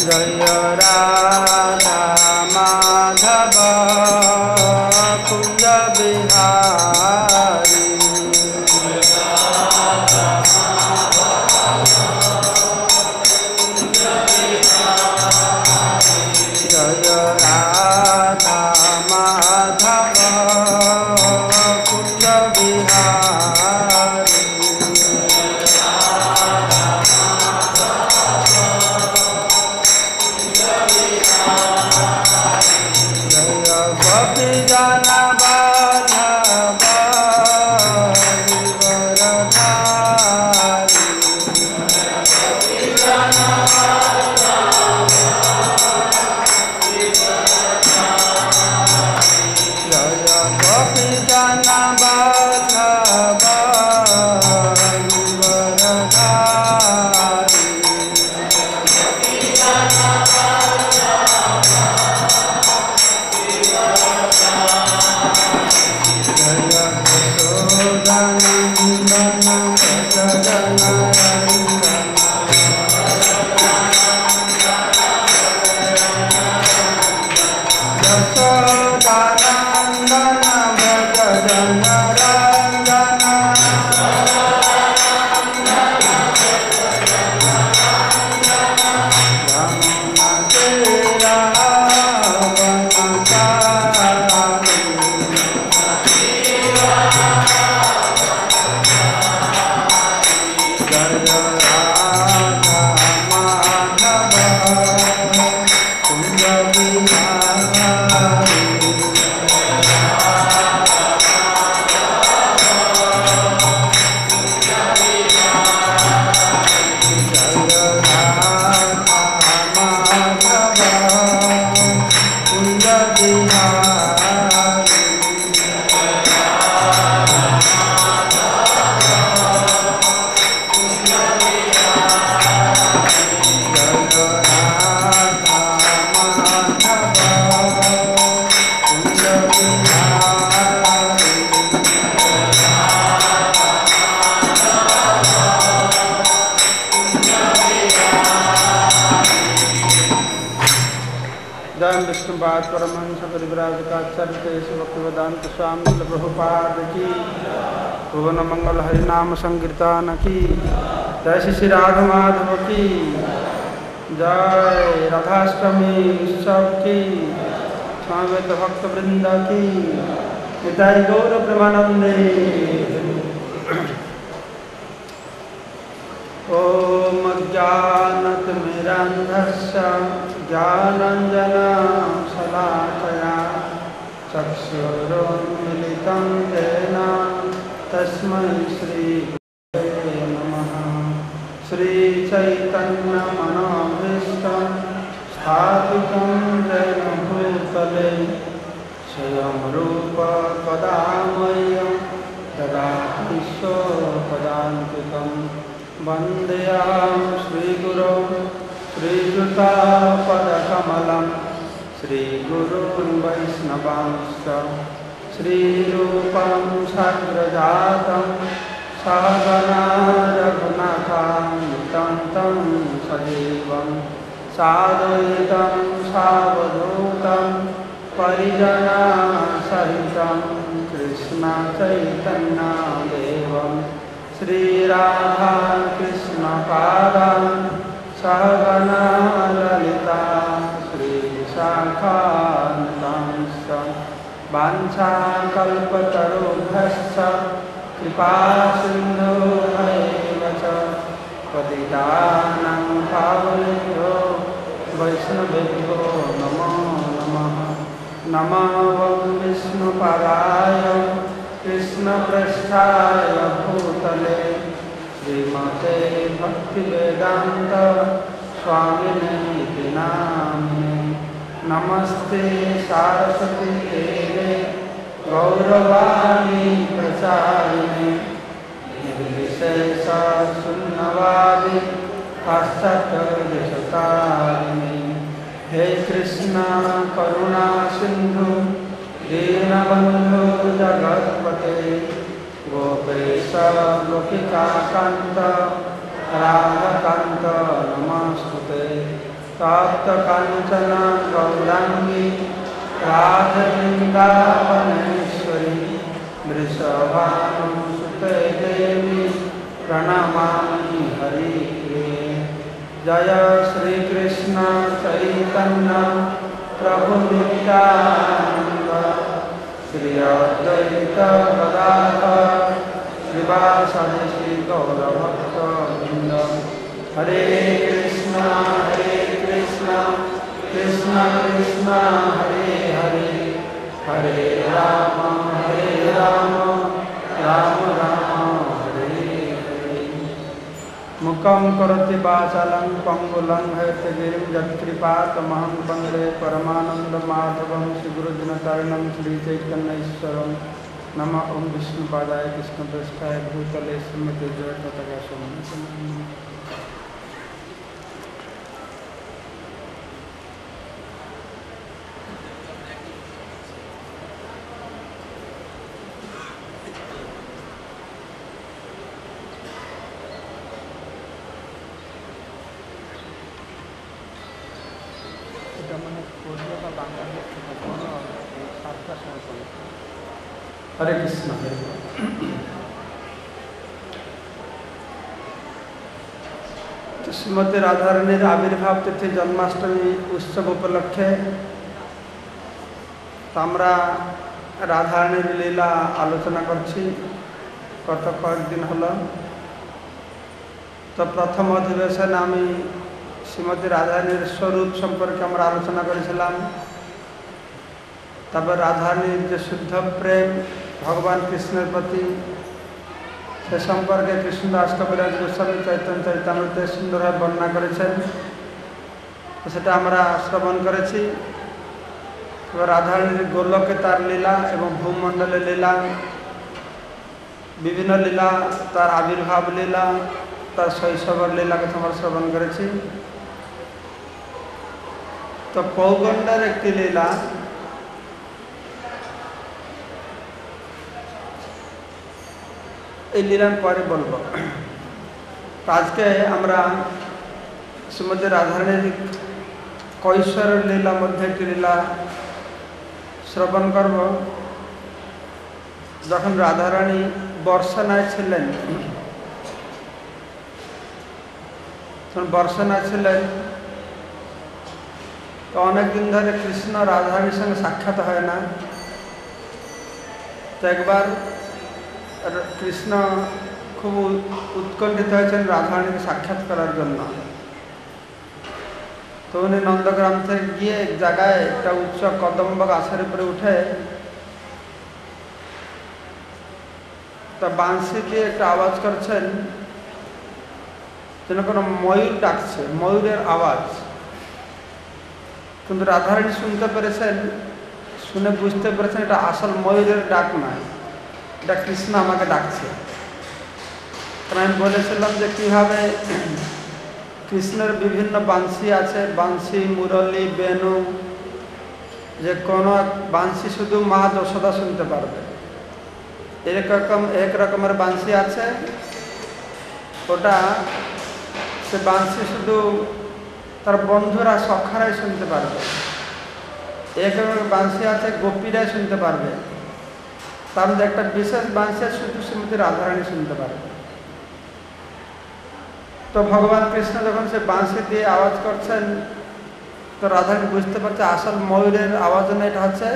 जय राधा माधव कुंज बिहारी जय राधा माधव कुंज बिहारी गोपी जन बाधव गिरधारी जय गोपी जन बाधव गिरधारी विष्णुपाद परमहंस परिव्राज काचार्य भक्तिवेदांत स्वामी प्रभुपाद की भुवन मंगल हरिनाम संकीर्तन की जय श्री राधा माधव की जय राधाष्टमी उत्सव की स्वामित भक्त वृंद की निताई गौर प्रेमानंदे ओम ज्ञानतिमिरान्धस्य ज्ञानाञ्जनशलाकया चक्षुरुन्मीलितं येन तस्मै श्रीगुरवे नमः। श्रीचैतन्यमनोभीष्टं स्थापितं येन भूतले स्वयं रूप कदा मह्यं ददाति स्वपदान्तिकं वन्देऽहं श्रीगुरो श्रीयुतापदकमलं श्रीगुरुं वैष्णवांश्च श्रीरूपं साग्रजातं सहगना रघुनाथान्वितं तं सजीवं साद्वैतं सावधूतं परिजनसहितं कृष्णचैतन्यदेवं श्रीराधा कृष्णपादान् सहगना ललिता श्रीशाखान्वितांश्च वाञ्छाकल्पतरुभ्यश्च कृपासिन्धुभ्यैव च पतितानां पावनेभ्यो वैष्णवेभ्यो नमो नमः। नमो विष्णुपदाय कृष्णपृष्ठाय भूतले श्रीमते भक्तिवेदांत स्वामिने नामिने। नमस्ते सारस्वती देवे गौरवाणी प्रचारिणे निर्विशेष शून्यवादी पाश्चात्यदेशतारिणे। हे कृष्ण करुणा सिंधु दीनबंधु जगत्पते गोपेश गोपिकाकांत राधाकांत नमस्तुते। तप्त कांचन गौरांगी राधे वृंदावनेश्वरी वृषभानुसुते देवी प्रणमामि हरिप्रिये। जय श्री कृष्ण चैतन्य प्रभु नित्यानंद श्री अद्वैत गदाधर श्रीवासादि श्री गौरभक्तवृंद। हरे कृष्ण कृष्ण कृष्ण हरे हरे हरे राम राम राम हरे हरे। मुखं करोति वाचालं पंगुलं हैतगिरिं यत्कृपातमहं वन्दे परमानन्दमाधवं श्रीगुरुजनतारिणं श्रीचैतन्यईश्वरं। नमः ओं विष्णुपादाय कृष्णप्रेष्ठाय भूतले श्रीमते जयप्रकाशाय। हरे कृष्ण। तो श्रीमती राधारानी आविर्भाव तिथि जन्माष्टमी उत्सव उपलक्षे तामरा राधारानी लीला आलोचना करछि गत कয়েক दिन हल। तो प्रथम अधिवेशन आमी श्रीमती राधारानी स्वरूप संपर्के आमरा आलोचना करेছিলাম। तब राधारानी जो शुद्ध प्रेम भगवान कृष्ण प्रति से सम्पर्के कृष्णदास कविराज गोस्वामी चैतन्य चरितामृते सुंदर वर्णना करेছেন। तो सेटा आमरा श्रवण करेছি। राधारानी गोलके तार लीला एवं भूमंडले लीला विभिन्न लीला तार आविर्भाव लीला तार शैशवर लीला के आमरा श्रवण करेছি। तो पौगंडर एक लीला लीला पर बोलबो। आज के हमरा श्रीमती राधारानी कैशोर लीला मध्य लीला श्रवण करब। जखन राधारानी बर्षनाय छिलेन तखन बर्षनाय छिलेन तो अनेक दिन धरे कृष्ण राधारानी संग साक्षात है ना। तो एक बार कृष्ण खूब उत्कंठित হয়েছেন राधारानी साक्षात करार जन्य। तो उन्हें नंदग्राम से गए एक जगह एक उच्च कदम्ब गाछर ऊपर उठे तो बांशी दिए एक आवाज करছেন যেন কোনো ময়ূর ডাকছে, ময়ূরের আওয়াজ। কিন্তু রাধারানী শুনতে পেরেছেন, শুনে বুঝতে পেরেছেন এটা আসল ময়ূরের ডাক নয়, এটা কৃষ্ণ আমাকে ডাকছে। কারণ আমি বলেছিলাম যে কীভাবে কৃষ্ণের বিভিন্ন বাঁশি আছে, বাঁশি মুরলী বেণু, যে কোনো বাঁশি শুধু মা যশোদা শুনতে পারবে। এক রকমের বাঁশি আছে, ওটা সে বাঁশি শুধু তার বন্ধুরা সখারাই শুনতে পারবে। এক রকমের বাঁশি আছে গোপীরাই শুনতে পারবে। তার মধ্যে একটা বিশেষ বাঁশি শুধু শ্রীমতী রাধারানী শুনতে পারবে। তো ভগবান কৃষ্ণ যখন সে বাঁশি দিয়ে আওয়াজ করছেন তো রাধারানী বুঝতে পারছে আসল ময়ূরের আওয়াজ না, এটা হচ্ছে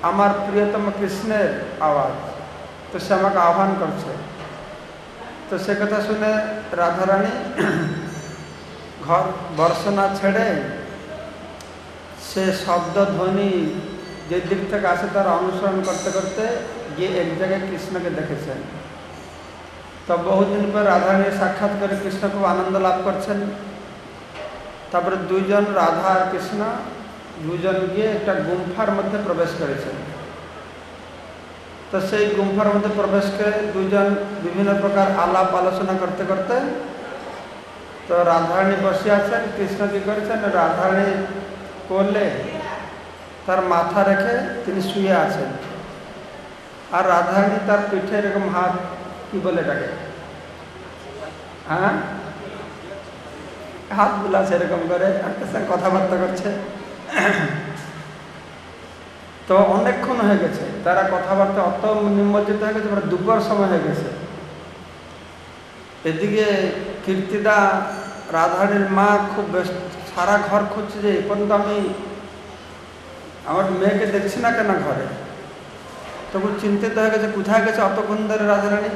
আমার প্রিয়তম কৃষ্ণের আওয়াজ। তো সে আমাকে আহ্বান করছে। তো সে কথা শুনে রাধারানী ঘর বর্ষনা ছেড়ে সে শব্দ ধ্বনি যে দিক থেকে আসে তার অনুসরণ করতে করতে গিয়ে এক জায়গায় কৃষ্ণকে দেখেছেন। तो बहुत दिन पर राधारानी साक्षात कर कृष्ण खूब आनंद लाभ करছেন। তারপরে দুইজন রাধা আর কৃষ্ণ দুজন গিয়ে একটা গুম্ফার মধ্যে প্রবেশ করেছেন। তো সেই গুম্ফার মধ্যে প্রবেশ করে দুজন বিভিন্ন প্রকার আলাপ আলোচনা করতে করতে তো রাধারানী বসে আছেন, কৃষ্ণ কি করেছেন রাধারানী কোলে তার মাথা রেখে তিনি শুয়ে আছেন। আর রাধারানী তার পিঠে এরকম হাত কি বলে এটাকে, হ্যাঁ হাত বুলাচ্ছে এরকম করে, একটা সঙ্গে কথাবার্তা করছে। তো অনেকক্ষণ হয়ে গেছে, তারা কথাবার্তা অত নিমজ্জিত হয়ে গেছে, প্রায় দুপুর সময় হয়ে গেছে। এদিকে কীর্তিদা রাধারানীর মা খুব ব্যস্ত, সারা ঘর খুঁজছে যে এই পর্যন্ত আমি আমার মেয়েকে দেখছি না কেন ঘরে। তবু চিন্তিত হয়ে গেছে কোথায় গেছে অতক্ষণ ধরে রাধারানী।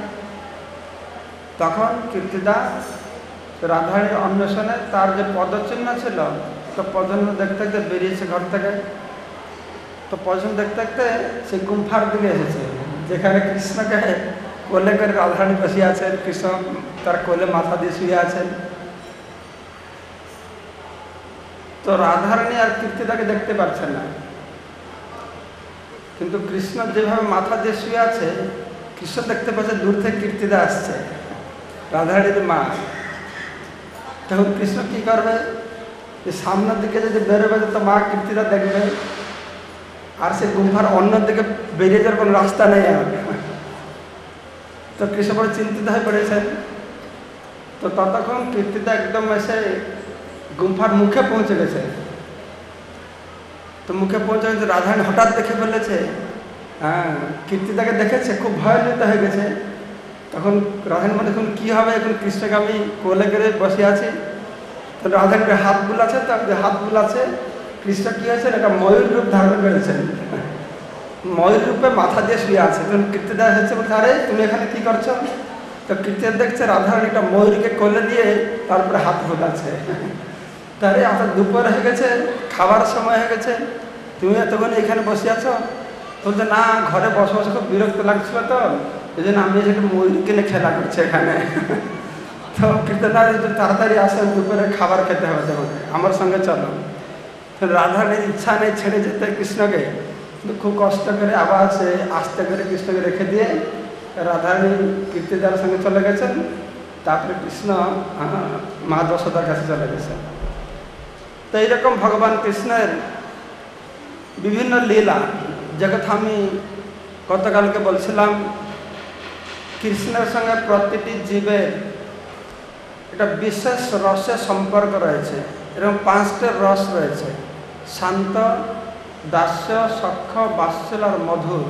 তখন কীর্তিদা রাধারানীর অন্বেষণে তার যে পদচিহ্ন ছিল, তো পদচিহ্ন দেখতে দেখতে বেরিয়েছে ঘর থেকে। তো পদচিহ্ন দেখতে দেখতে সেই গুম্ফার দিকে এসেছে, যেখানে কৃষ্ণকে কোলে করে রাধারানী বসে আছেন, কৃষ্ণ তার কোলে মাথা দিয়ে শুয়ে আছেন। তো রাধারানী আর কীর্তিদাকে দেখতে পাচ্ছেন না, কিন্তু কৃষ্ণ যেভাবে মাথা দিয়ে শুয়ে আছে, কৃষ্ণ দেখতে পাচ্ছে দূর থেকে কীর্তিদা আসছে, রাধারানীর মা। তখন কৃষ্ণ কি করবে, সামনের দিকে যদি বেরোবে তো মা কীর্তিদা দেখবে, আর সে গুম্ফার অন্য দিকে বেরিয়ে যাওয়ার কোনো রাস্তা নেই আর। তো কৃষ্ণ বড় চিন্তিত হয়ে পড়েছেন। তো ততক্ষণ কীর্তিদা একদম এসে গুম্ফার মুখে পৌঁছে গেছে। তো মুখে পৌঁছে গেছে, রাধারানী হঠাৎ দেখে ফেলেছে, হ্যাঁ কীর্তিদাকে দেখেছে, খুব ভয়ান্বিত হয়ে গেছে। তখন রাধারানী মনে এখন কী হবে, এখন কৃষ্ণকে আমি কোলে করে বসে আছি। তো রাধারানীর হাত বুলাচ্ছে, তার হাত বুলাচ্ছে, কৃষ্ণ কী হয়েছে, একটা ময়ূর রূপ ধারণ করেছেন, ময়ূর রূপে মাথা দিয়ে শুয়ে আছে। তখন কীর্তিদা এসেছে, বলছে আরে তুমি এখানে কী করছো? তো কীর্তিদা দেখছে রাধারানী একটা ময়ূরকে কোলে দিয়ে তারপরে হাত বুলাচ্ছে। তারে আপনার দুপুর হয়ে গেছে, খাবার সময় হয়ে গেছে, তুমি এতক্ষণ এখানে বসে আছো? বলছে না, ঘরে বসে বসে খুব বিরক্ত লাগছিল, তো এই জন্য আমি এসে ময়ূর কিনে খেলা করছি এখানে। তো কীর্তনা তাড়াতাড়ি আসেন, দুপুরে খাবার খেতে হবে, তখন আমার সঙ্গে চলো। রাধারানীর ইচ্ছা নেই ছেড়ে যেতে কৃষ্ণকে, কিন্তু খুব কষ্ট করে আবার সে আস্তে করে কৃষ্ণকে রেখে দিয়ে রাধারানী কীর্তিদার সঙ্গে চলে গেছেন। তারপরে কৃষ্ণ মা যশোদার কাছে চলে গেছেন। তো এইরকম ভগবান কৃষ্ণের বিভিন্ন লীলা, যে কথা আমি গতকালকে বলছিলাম, কৃষ্ণের সঙ্গে প্রতিটি জীবের একটা বিশেষ রসের সম্পর্ক রয়েছে। এরকম 5টা রস রয়েছে: শান্ত, দাস্য, সখ্য, বাৎসল্য আর মধুর।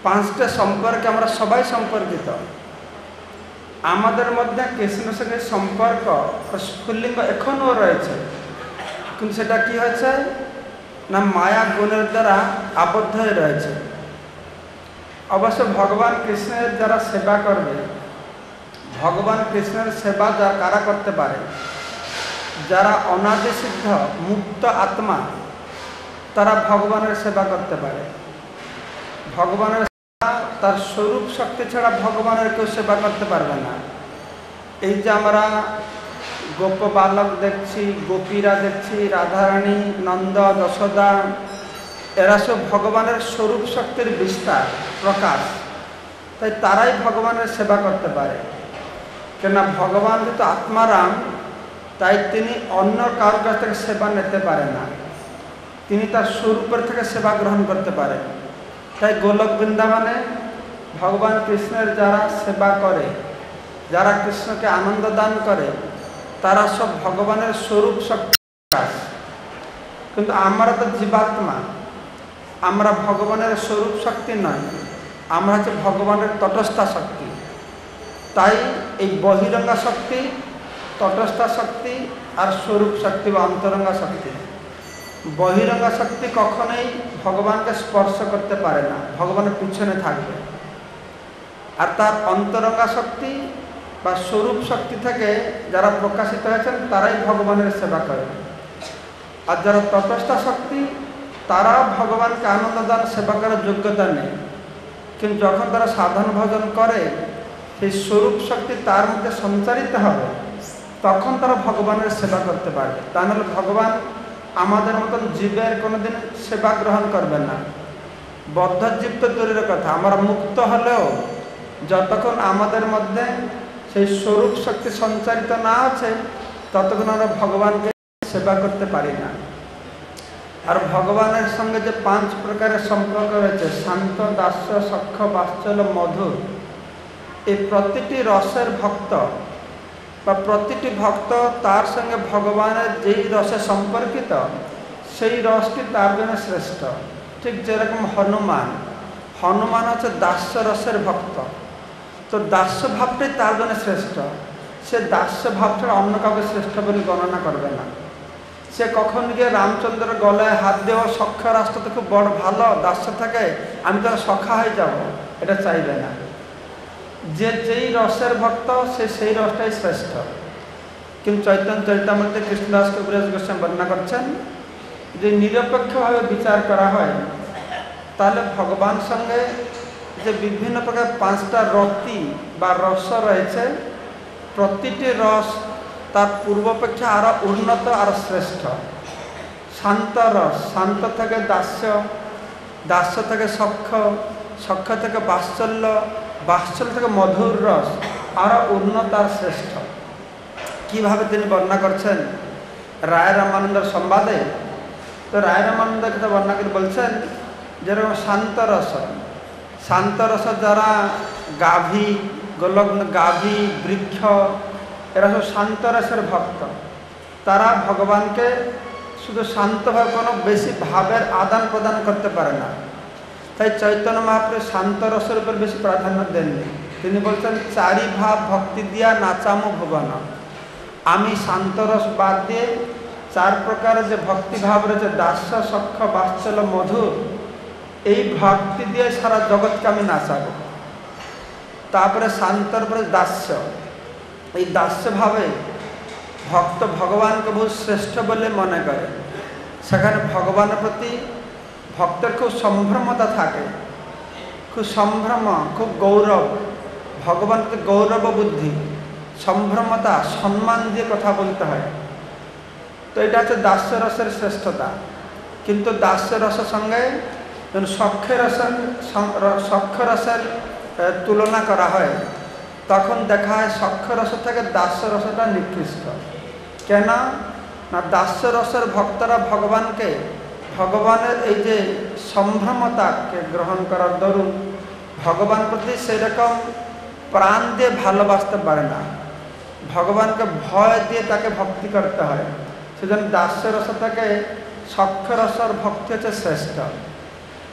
5টা সম্পর্কে আমরা সবাই সম্পর্কিত। আমাদের মধ্যে কৃষ্ণের সঙ্গে সম্পর্ক স্ফুল্লিঙ্গ এখনও রয়েছে, কিন্তু সেটা কি হয়েছে না মায়া গুণের দ্বারা আবদ্ধ হয়ে রয়েছে। অবশ্য ভগবান কৃষ্ণের যারা সেবা করবে, ভগবান কৃষ্ণের সেবা যা কারা করতে পারে, যারা অনাদি সিদ্ধ মুক্ত আত্মা, তারা ভগবানের সেবা করতে পারে। ভগবানের সেবা তার স্বরূপ শক্তি ছাড়া ভগবানের কেউ সেবা করতে পারবে না। এই যে আমরা গোপ বালক দেখছি, গোপীরা দেখছি, রাধারানী, নন্দ, যশোদা, এরা সব ভগবানের স্বরূপ শক্তির বিস্তার প্রকাশ, তাই তারাই ভগবানের সেবা করতে পারে। কেননা ভগবান যেহেতু আত্মারাম, তাই তিনি অন্য কারোর কাছ থেকে সেবা নিতে পারে না, তিনি তার স্বরূপের থেকে সেবা গ্রহণ করতে পারেন। তাই গোলক বৃন্দাবনে ভগবান কৃষ্ণের যারা সেবা করে, যারা কৃষ্ণকে আনন্দ দান করে, তারা সব ভগবানের স্বরূপ শক্তি প্রকাশ। কিন্তু আমরা তো জীবাত্মা, আমরা ভগবানের স্বরূপ শক্তি নয়, আমরা হচ্ছে ভগবানের তটস্থা শক্তি। তাই এই বহিরঙ্গা শক্তি, তটস্থা শক্তি আর স্বরূপ শক্তি বা অন্তরঙ্গা শক্তি, বহিরঙ্গা শক্তি কখনোই ভগবানকে স্পর্শ করতে পারে না, ভগবানের পিছনে থাকবে। আর তার অন্তরঙ্গা শক্তি বা স্বরূপ শক্তি থেকে যারা প্রকাশিত হয়েছেন, তারাই ভগবানের সেবা করে। আর যারা তটস্থা শক্তি, তারা ভগবানকে আনন্দদান সেবা করার যোগ্যতা নেই, কিন্তু যখন তারা সাধন ভজন করে, সেই স্বরূপ শক্তি তার মধ্যে সঞ্চারিত হবে, তখন তারা ভগবানের সেবা করতে পারবে। তা নাহলে ভগবান আমাদের মতন জীবের কোনোদিন সেবা গ্রহণ করবেন না। বদ্ধ জীব তো দূরের কথা, আমরা মুক্ত হলেও যতক্ষণ আমাদের মধ্যে সেই স্বরূপ শক্তি সঞ্চারিত না আছে, ততক্ষণ আমরা ভগবানকে সেবা করতে পারি না। আর ভগবানের সঙ্গে যে 5 প্রকারের সম্পর্ক রয়েছে, শান্ত, দাস্য, সখ্য, বাৎসল্য, মধুর, এই প্রতিটি রসের ভক্ত বা প্রতিটি ভক্ত তার সঙ্গে ভগবানের যেই রসে সম্পর্কিত সেই রসটি তার জন্য শ্রেষ্ঠ। ঠিক যেরকম হনুমান হচ্ছে দাস্য রসের ভক্ত, তো দাস্য ভাবটাই তার জন্য শ্রেষ্ঠ। সে দাস্য ভাবটা অন্য কাউকে শ্রেষ্ঠ বলে গণনা করবে না। সে কখন গিয়ে রামচন্দ্রের গলায় হাত দেওয়া সখ্য রাষ্ট্র তো খুব বড় ভালো দাস্য থাকে, আমি তার সখা হয়ে যাব, এটা চাইবে না। যে যেই রসের ভক্ত সে সেই রসটাই শ্রেষ্ঠ। কিন্তু চৈতন্য চরিতামৃতে কৃষ্ণদাস কবিরাজ গোস্বামী বর্ণনা করছেন যে নিরপেক্ষভাবে বিচার করা হয় তাহলে ভগবান সঙ্গে যে বিভিন্ন প্রকার 5টা রতি বা রস রয়েছে, প্রতিটি রস তার পূর্বাপেক্ষা আরও উন্নত আর শ্রেষ্ঠ। শান্ত রস, শান্ত থেকে দাস্য, দাস্য থেকে সখ্য, সখ্য থেকে বাৎসল্য, বাৎসল্য থেকে মধুর রস আরও উন্নত আর শ্রেষ্ঠ। কীভাবে তিনি বর্ণনা করছেন রায় রামানন্দের সংবাদে, তো রায় রামানন্দের কথা বর্ণনা করে বলছেন যেরকম শান্ত রস যারা গাভী, গোলগ্ন গাভী, বৃক্ষ, এরা সব শান্ত রসের ভক্ত। তারা ভগবানকে শুধু শান্তভাবে কোনো বেশি ভাবের আদান প্রদান করতে পারে না। তাই চৈতন্য মহাপ্রভু শান্ত রসের উপর বেশি প্রাধান্য দেননি। তিনি বলছেন 4 ভাব ভক্তি দিয়া নাচামো ভুবন। আমি শান্ত রস বাদ দিয়ে 4 প্রকারের যে ভক্তিভাব রয়েছে দাস্য, সখ্য, বাৎসল্য, মধুর, এই ভক্তি দিয়ে সারা জগৎকে আমি নাচাবো। তারপরে শান্তর পরে দাস্য, এই দাস্যভাবে ভক্ত ভগবানকে বহু শ্রেষ্ঠ বলে মনে করে। সেখানে ভগবানের প্রতি ভক্তের খুব সম্ভ্রমতা থাকে, খুব সম্ভ্রম, খুব গৌরব, ভগবান প্রতি গৌরব বুদ্ধি, সম্ভ্রমতা, সম্মান দিয়ে কথা বলতে হয়। তো এটা হচ্ছে দাস্য রসের শ্রেষ্ঠতা। কিন্তু দাস্য রসের সঙ্গে সখ্য রসের তুলনা করা হয়, তখন দেখা হয় সখ্য রস থেকে দাস্য রসটা নিকৃষ্ট। কেন না, দাস্য রসের ভক্তরা ভগবানকে, ভগবানের এই যে সম্ভ্রমতাকে গ্রহণ করার দরুন ভগবান প্রতি সেই রকম প্রাণ দিয়ে ভালোবাসতে পারে না। ভগবানকে ভয় দিয়ে তাকে ভক্তি করতে হয়। সেজন্য দাস্য রস থেকে সখ্য রসের ভক্তি হচ্ছে শ্রেষ্ঠ।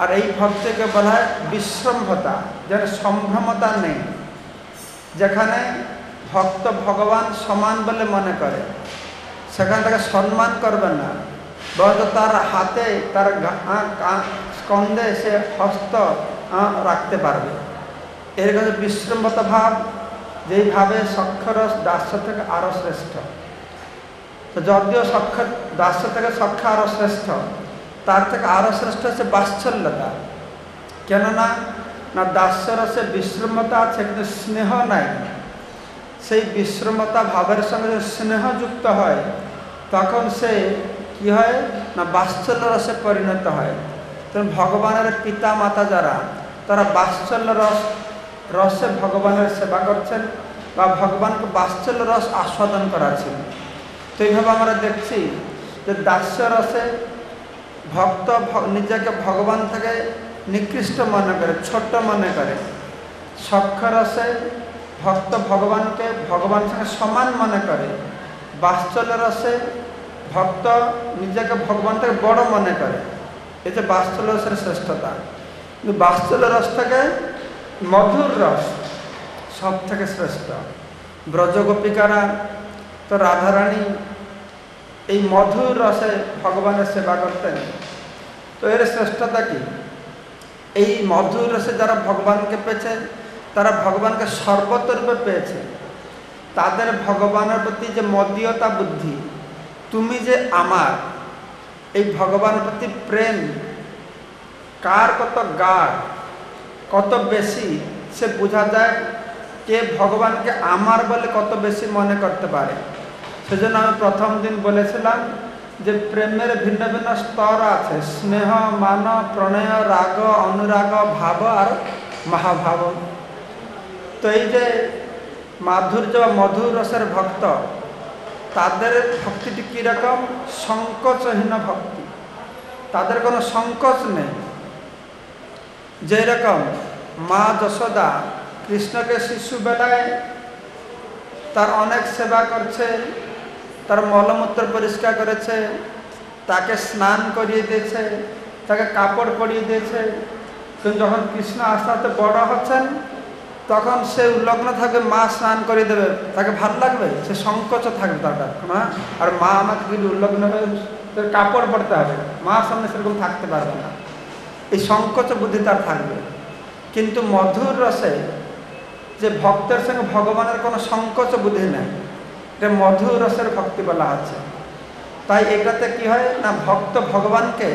আর এই ভক্তিকে বলা হয় বিশ্রম্ভতা, যেন সম্ভ্রমতা নেই, যেখানে ভক্ত ভগবান সমান বলে মনে করে সেখানে তাকে সম্মান করবে না, বরঞ্চ তার হাতে, তার স্কন্ধে সে হস্ত রাখতে পারবে। এর কাছে বিশ্রম্ভতা ভাব, যেইভাবে সখ্যরস দাস্য থেকে আরও শ্রেষ্ঠ। তো যদিও দাস্য থেকে সখ্য আরও শ্রেষ্ঠ, তার থেকে আরও শ্রেষ্ঠ হচ্ছে বাৎসল্যতা। কেননা না দাস্য রসে বিশ্রম্ভতা আছে কিন্তু স্নেহ নাই। সেই বিশ্রমতা ভাবের সঙ্গে যদি স্নেহযুক্ত হয় তখন সে কি হয় না বাৎসল্য রসে পরিণত হয়। তখন ভগবানের পিতা মাতা যারা, তারা বাৎসল্য রসে ভগবানের সেবা করছেন বা ভগবানকে বাৎসল্য রস আস্বাদন করাচ্ছেন। তো এইভাবে আমরা দেখছি যে দাস্য রসে ভক্ত নিজেকে ভগবান থেকে নিকৃষ্ট মনে করে, ছোট মনে করে। সখ্য রসে ভক্ত ভগবানকে ভগবানের সঙ্গে সমান মনে করে। বাৎসল্য রসে ভক্ত নিজেকে ভগবান থেকে বড় মনে করে। এই যে বাৎসল্য রসের শ্রেষ্ঠতা। কিন্তু বাৎসল্য রস থেকে মধুর রস সব থেকে শ্রেষ্ঠ। ব্রজগোপিকারা তো রাধারানী এই মধুর রসে ভগবানের সেবা করতেন। তো এর শ্রেষ্ঠতা কি? এই মধুর রসে যারা ভগবানকে পেয়েছে তারা ভগবানকে সর্বতরূপে পেয়েছে। তাদের ভগবানের প্রতি যে মদীয়তা বুদ্ধি, তুমি যে আমার, এই ভগবানের প্রতি প্রেম কার কত গাঢ়, কত বেশি সে বোঝা যায় কে ভগবানকে আমার বলে কত বেশি মনে করতে পারে। সেজন্য আমি প্রথম দিন বলেছিলাম যে প্রেমের ভিন্ন ভিন্ন স্তর আছে, স্নেহ, মান, প্রণয়, রাগ, অনুরাগ, ভাব আর মহাভাব। তো এই যে মাধুর্য বা মধুর রসের ভক্ত, তাদের ভক্তিটি কীরকম? সংকোচহীন ভক্তি, তাদের কোনো সংকোচ নেই। যেরকম মা যশোদা কৃষ্ণকে শিশুবেলায় তার অনেক সেবা করছে, তার মলমূত্র পরিষ্কার করেছে, তাকে স্নান করিয়ে দিয়েছে, তাকে কাপড় পরিয়ে দিয়েছে। কিন্তু যখন কৃষ্ণ আস্তে আস্তে বড় হচ্ছেন তখন সে উল্লগ্ন থাকবে, মা স্নান করিয়ে দেবে, তাকে ভালো লাগবে, সে সংকোচ থাকবে তার না। আর মা আমাকে যদি উল্লগ্ন হয়ে কাপড় পরতে হবে, মা সামনে সেরকম থাকতে পারবে না, এই সংকোচ বুদ্ধি তার থাকবে। কিন্তু মধুর রসে যে ভক্তের সঙ্গে ভগবানের কোনো সংকোচ বুদ্ধি নেই, এটা মধুর রসের ভক্তি বলা হচ্ছে। তাই এটাতে কি হয় না, ভক্ত ভগবানকে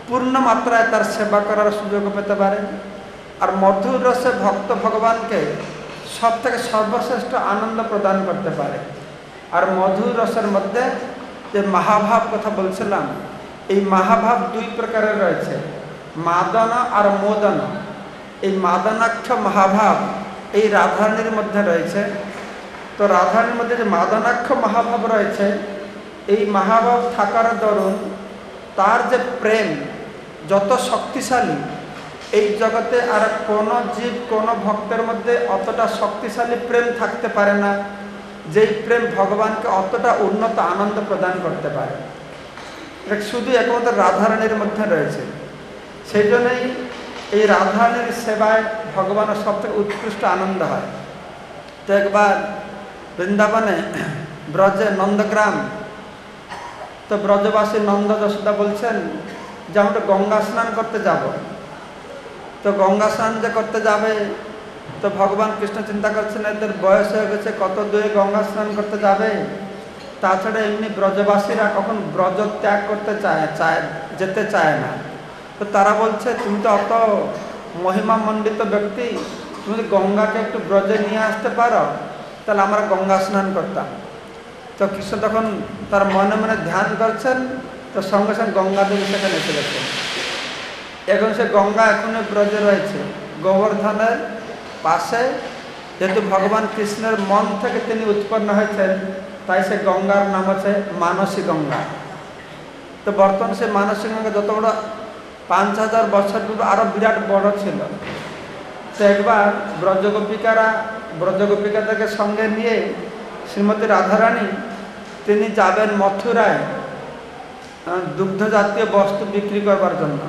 পূর্ণ মাত্রায় তার সেবা করার সুযোগ পেতে পারে। আর মধুর রসে ভক্ত ভগবানকে সব থেকে সর্বশ্রেষ্ঠ আনন্দ প্রদান করতে পারে। আর মধুর রসের মধ্যে যে মহাভাব কথা বলছিলাম, এই মহাভাব দুই প্রকারের রয়েছে, মাদন আর মোদন। এই মাদনাক্ষ মহাভাব এই রাধারানীর মধ্যে রয়েছে। তো রাধারানীর মধ্যে যে মাদনাক্ষ মহাভাব রয়েছে, এই মহাভাব থাকার দরুন তার যে প্রেম যত শক্তিশালী, এই জগতে আর কোনো জীব কোনো ভক্তের মধ্যে অতটা শক্তিশালী প্রেম থাকতে পারে না, যেই প্রেম ভগবানকে অতটা উন্নত আনন্দ প্রদান করতে পারে। এটা শুধু একমাত্র রাধারানীর মধ্যে রয়েছে। সেই জন্যই এই রাধারানীর সেবায় ভগবানের সব থেকে উৎকৃষ্ট আনন্দ হয়। তো একবার বৃন্দাবনে ব্রজে নন্দগ্রাম, তো ব্রজবাসী নন্দ যশোদা বলছেন যে আমরা গঙ্গা স্নান করতে যাব। তো গঙ্গা স্নান যে করতে যাবে, তো ভগবান কৃষ্ণ চিন্তা করছেন এদের বয়স হয়ে গেছে, কত দূরে গঙ্গা স্নান করতে যাবে। তাছাড়া এমনি ব্রজবাসীরা কখন ব্রজ ত্যাগ করতে যেতে চায় না। তো তারা বলছে তুমি তো অত মহিমা মণ্ডিত ব্যক্তি, তুমি গঙ্গাকে একটু ব্রজে নিয়ে আসতে পারো, তাহলে আমরা গঙ্গা স্নান করতাম। তো কৃষ্ণ তখন তার মনে মনে ধ্যান করছেন, তো সঙ্গে সঙ্গে গঙ্গা দেবী সেখানে এসে গেছেন। এখন সে গঙ্গা এখনো ব্রজে রয়েছে, গোবর্ধনের পাশে। যেহেতু ভগবান কৃষ্ণের মন থেকে তিনি উৎপন্ন হয়েছেন, তাই সে গঙ্গার নাম হচ্ছে মানসী গঙ্গা। তো বর্তমান সে মানসী গঙ্গা যত বড় 5000 বছর পূর্বে আরো বিরাট বড় ছিল। তো একবার ব্রজগোপিকাদেরকে সঙ্গে নিয়ে শ্রীমতী রাধারানী তিনি যাবেন মথুরায় দুগ্ধ জাতীয় বস্তু বিক্রি করবার জন্য।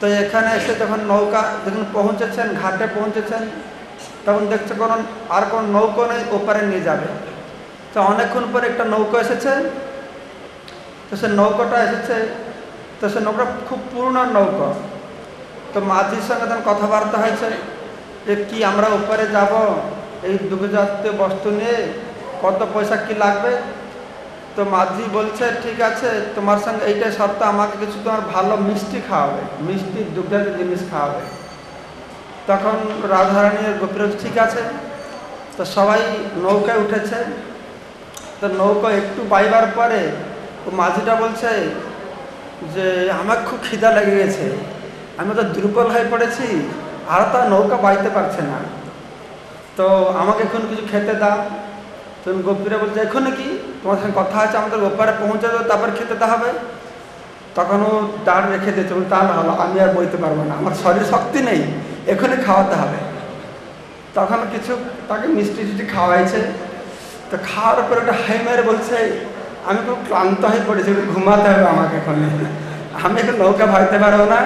তো এখানে এসে যখন নৌকা যখন পৌঁছেছেন, ঘাটে পৌঁছেছেন, তখন দেখছে আর কোনো নৌকো নেই, ওপারে নিয়ে যাবে। তো অনেকক্ষণ পরে একটা নৌকো এসেছে। তো সে নৌকোটা এসেছে, তো সে নৌকা খুব পুরনো নৌকো। তো মাঝির সঙ্গে তখন কথাবার্তা হয়েছে যে কি আমরা ওপারে যাব এই দুগ্ধজাতীয় বস্তু নিয়ে, কত পয়সা কি লাগবে। তো মাঝি বলছে ঠিক আছে, তোমার সঙ্গে এইটাই শর্ত, আমাকে কিছু তোমার ভালো মিষ্টি খাওয়াবে, মিষ্টি দুগ্ধজাতীয় জিনিস খাওয়াবে। তখন রাধারানীর গোপীরা ঠিক আছে। তো সবাই নৌকায় উঠেছে। তো নৌকা একটু বাইবার পরে ও মাঝিটা বলছে যে আমার খুব খিদা লেগে গেছে, আমি তো দুর্বল হয়ে পড়েছি, আর তো নৌকা বাইতে পারছে না, তো আমাকে এখন কিছু খেতে দাও। তখন গোপীরা বলছে এখনই কি, তোমার সঙ্গে কথা আছে, আমাদের ওপারে পৌঁছে দেবো, তারপর খেতে দেওয়া হবে। তখন ও দাঁড় রেখে দিয়েছে, তা না হলো আমি আর বইতে পারবো না, আমার শরীর শক্তি নেই, এখনই খাওয়াতে হবে। তখন কিছু তাকে মিষ্টি টিষ্টি খাওয়াইছে। তো খাওয়ার পরে একটা হাই মেরে বলছে আমি খুব ক্লান্ত হয়ে পড়েছি, একটু ঘুমাতে হবে আমাকে, এখন আমি এখন নৌকা ভাইতে পারবো না,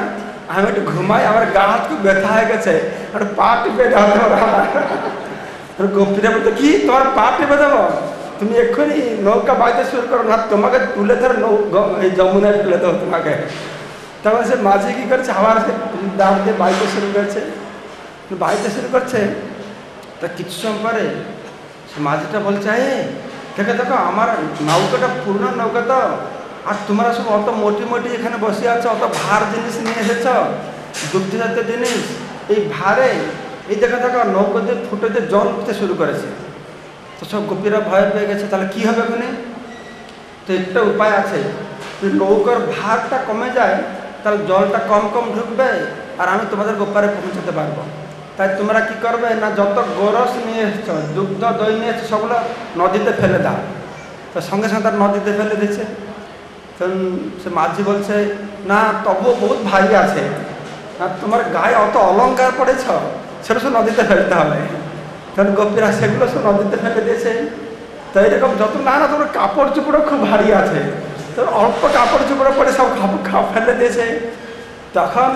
আমি একটু ঘুমাই, আমার গা হাত খুব ব্যথা হয়ে গেছে, একটু পা টিপে দেওয়া আমার। গোপীরা বলতে কি তোমার পা টিপে দেবো, তুমি এক্ষুনি নৌকা বাইতে শুরু করো না, তোমাকে তুলে ধরে এই যমুনায় তুলে দেবো তোমাকে। তখন সে মাঝি কি করছে, আবার সে দাঁড় দিয়ে বাইতে শুরু করছে, তা কিছু সময় পরে সে মাঝিটা বলছে দেখো দেখো আমার নৌকাটা পুরনো নৌকা তো, আর তোমরা সব অত মোটি মোটি এখানে বসে আছো, অত ভার জিনিস নিয়ে এসেছ, দুগ্ধজাতীয় জিনিস, এই ভারে এই দেখো দেখো নৌকা দিয়ে ফুটে দিয়ে জল উঠতে শুরু করেছে। তো সব গোপীরা ভয় পেয়ে গেছে, তাহলে কি হবে ওখানে। তো একটা উপায় আছে, যদি নৌকার ভারটা কমে যায় তাহলে জলটা কম কম ঢুকবে, আর আমি তোমাদের ওপারে পৌঁছাতে পারবো। তাই তোমরা কি করবে না, যত গোরস নিয়ে এসেছ, দুগ্ধ দই নিয়ে এসেছো, সবগুলো নদীতে ফেলে দাও। তো সঙ্গে সঙ্গে তার নদীতে ফেলে দিচ্ছে। তখন সে মাঝি বলছে না তবুও বহুত ভারী আছে, আর তোমার গায়ে অত অলঙ্কার পড়েছ, সেটা সব নদীতে ফেলতে হবে। তখন গোপীরা সেগুলো সব নদীতে ফেলে দিয়েছে। তো এরকম যত নানা তোমার কাপড় চোপড়ও খুব ভারী আছে, তো অল্প কাপড় চোপড় পরে সব খাপ ফেলে দিয়েছে। তখন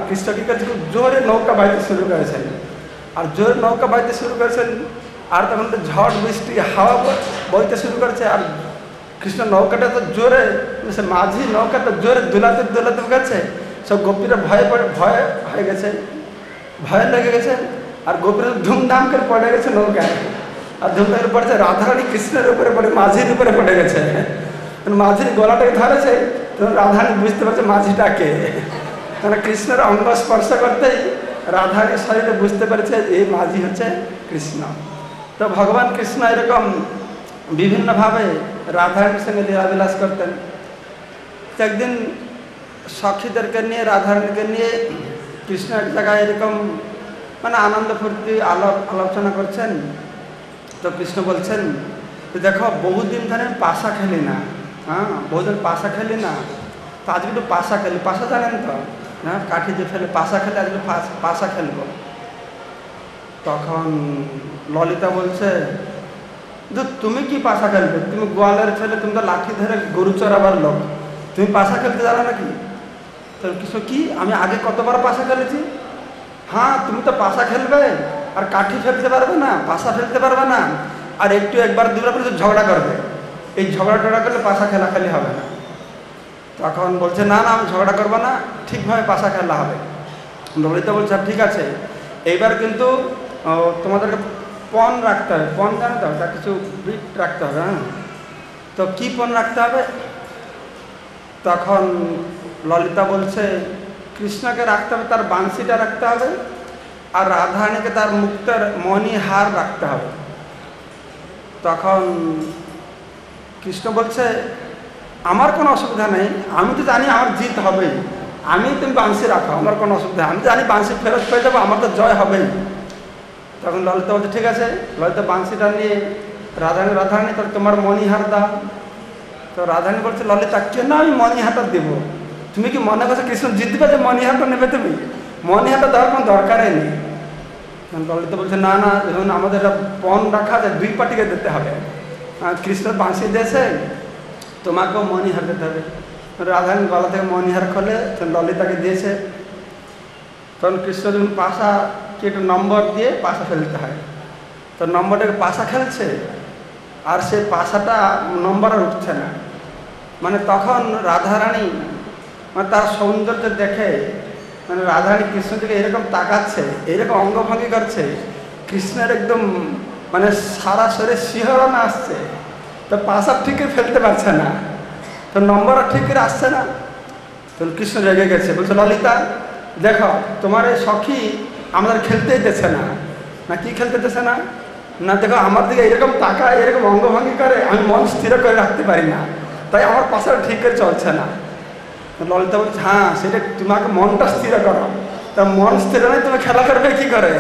কৃষ্ণ কি করছে, খুব জোরে নৌকা বাইতে শুরু করেছেন। আর জোরে নৌকা বাইতে শুরু করেছেন, আর তখন তো ঝড় বৃষ্টি হাওয়া বইতে শুরু করেছে। আর কৃষ্ণ নৌকাটা তো জোরে, সে মাঝি নৌকা তো জোরে দোলাতে দোলাতে গেছে। সব গোপীরা ভয় হয়ে গেছে, ভয় লেগে গেছে। আর গোপীরা ধুমধাম করে পড়ে গেছে নৌকায়। আর ধুমধাম করে পড়েছে রাধারানী কৃষ্ণের উপরে পড়ে, মাঝির উপরে পড়ে গেছে। মাঝির গলাটাকে ধরেছে, তখন রাধারানী বুঝতে পারছে মাঝিটাকে। কারণ কৃষ্ণের অঙ্গ স্পর্শ করতেই রাধারানীর শরীরে বুঝতে পেরেছে এই মাঝি হচ্ছে কৃষ্ণ। তো ভগবান কৃষ্ণ এরকম বিভিন্নভাবে রাধারানীর সঙ্গে লীলাবিলাস করতেন। তো একদিন সখীদেরকে নিয়ে, রাধারানীকে নিয়ে কৃষ্ণ এক জায়গায় এরকম মানে আনন্দ ফুর্তি আলোচনা করছেন। তো কৃষ্ণ বলছেন দেখো, বহুদিন ধরে পাশা খেলি না, বহুদিন পাশা খেলি না, তো আজকে একটু পাশা খেলি। পাশা জানেন তো, কাঠি যে ফেলে পাশা খেলে, আজকে পাশা খেলবো। তখন ললিতা বলছে, তুমি কি পাশা খেলবে? তুমি গোয়ালের ছেলে, তুমি তো লাঠি ধরে গরু চড়াবার লোক, তুমি পাশা খেলতে জানো নাকি? তো কিছু কি, আমি আগে কতবার পাশা খেলেছি। হ্যাঁ, তুমি তো পাশা খেলবে আর কাঠি ফেলতে পারবে না, পাশা ফেলতে পারবে না, আর একবার দুবার করে ঝগড়া করবে। এই ঝগড়া করলে পাশা খেলাখালি হবে না। তখন বলছে না না, আমি ঝগড়া করবো না, ঠিকভাবে পাশা খেলা হবে। ললিতা বলছে ঠিক আছে, এইবার কিন্তু তোমাদেরকে পণ রাখতে হবে। পণ জানতে হবে, তার কিছু বিট রাখতে হবে। হ্যাঁ, তো কি পণ রাখতে হবে? তখন ললিতা বলছে কৃষ্ণকে রাখতে হবে তার বাঁশিটা রাখতে হবে, আর রাধারানীকে তার মুক্তের মণি হার রাখতে হবে। তখন কৃষ্ণ বলছে আমার কোনো অসুবিধা নেই, আমি তো জানি আমার জিত হবেই, তুমি বাঁশি রাখো, আমার কোনো অসুবিধা, আমি জানি বাঁশি ফেরত পেয়ে যাবো, আমার তো জয় হবেই। তখন ললিতা বলছে ঠিক আছে। ললিতা বাঁশিটা নিয়ে রাধারানী তাহলে তোমার মণিহার দাও। তো রাধারানী বলছে ললিতা কেন আমি মণিহারটা দেবো? তুমি কি মনে করছো কৃষ্ণ জিতবে যে মণিহারটা নেবে? তুমি মণিহারটা দেওয়ার কোনো দরকারই নেই। ললিতা বলছে না না, যখন আমাদের পণ রাখা যায়, দুই পার্টিকে দিতে হবে। কৃষ্ণ বাঁশি দিয়েছে, তোমাকেও মণিহার দিতে হবে। রাধারানী গলা থেকে মণিহার খোলে ললিতাকে দিয়েছে। তখন কৃষ্ণ যখন পাশাকে একটু নম্বর দিয়ে পাশা ফেলতে হয়, তো নম্বরটাকে পাশা খেলছে, আর সে পাশাটা নম্বর আর উঠছে না। মানে তখন রাধারানী মানে তার সৌন্দর্য দেখে, মানে রাধারানী কৃষ্ণ থেকে এরকম তাকাচ্ছে, এরকম অঙ্গভঙ্গি করছে, কৃষ্ণের একদম মানে সারা শরীরে শিহরণ আসছে। তো পাশা ঠিক ফেলতে পারছে না, তো নম্বর ঠিক করে আসছে না। তো কৃষ্ণ রেগে গেছে, বলছে ললিতা দেখো, তোমার এই সখী আমাদের খেলতেই দিচ্ছে না। না কি খেলতে দিচ্ছে না? না দেখো আমার দিকে এরকম তাকায়, এরকম অঙ্গভঙ্গি করে, আমি মন স্থির করে রাখতে পারি না, তাই আমার পাশাটা ঠিক করে চলছে না। ললিতা বলছে হ্যাঁ, সেটা তোমাকে মনটা স্থির করো, তা মন স্থির নয়, তুমি খেলা করবে কি করে?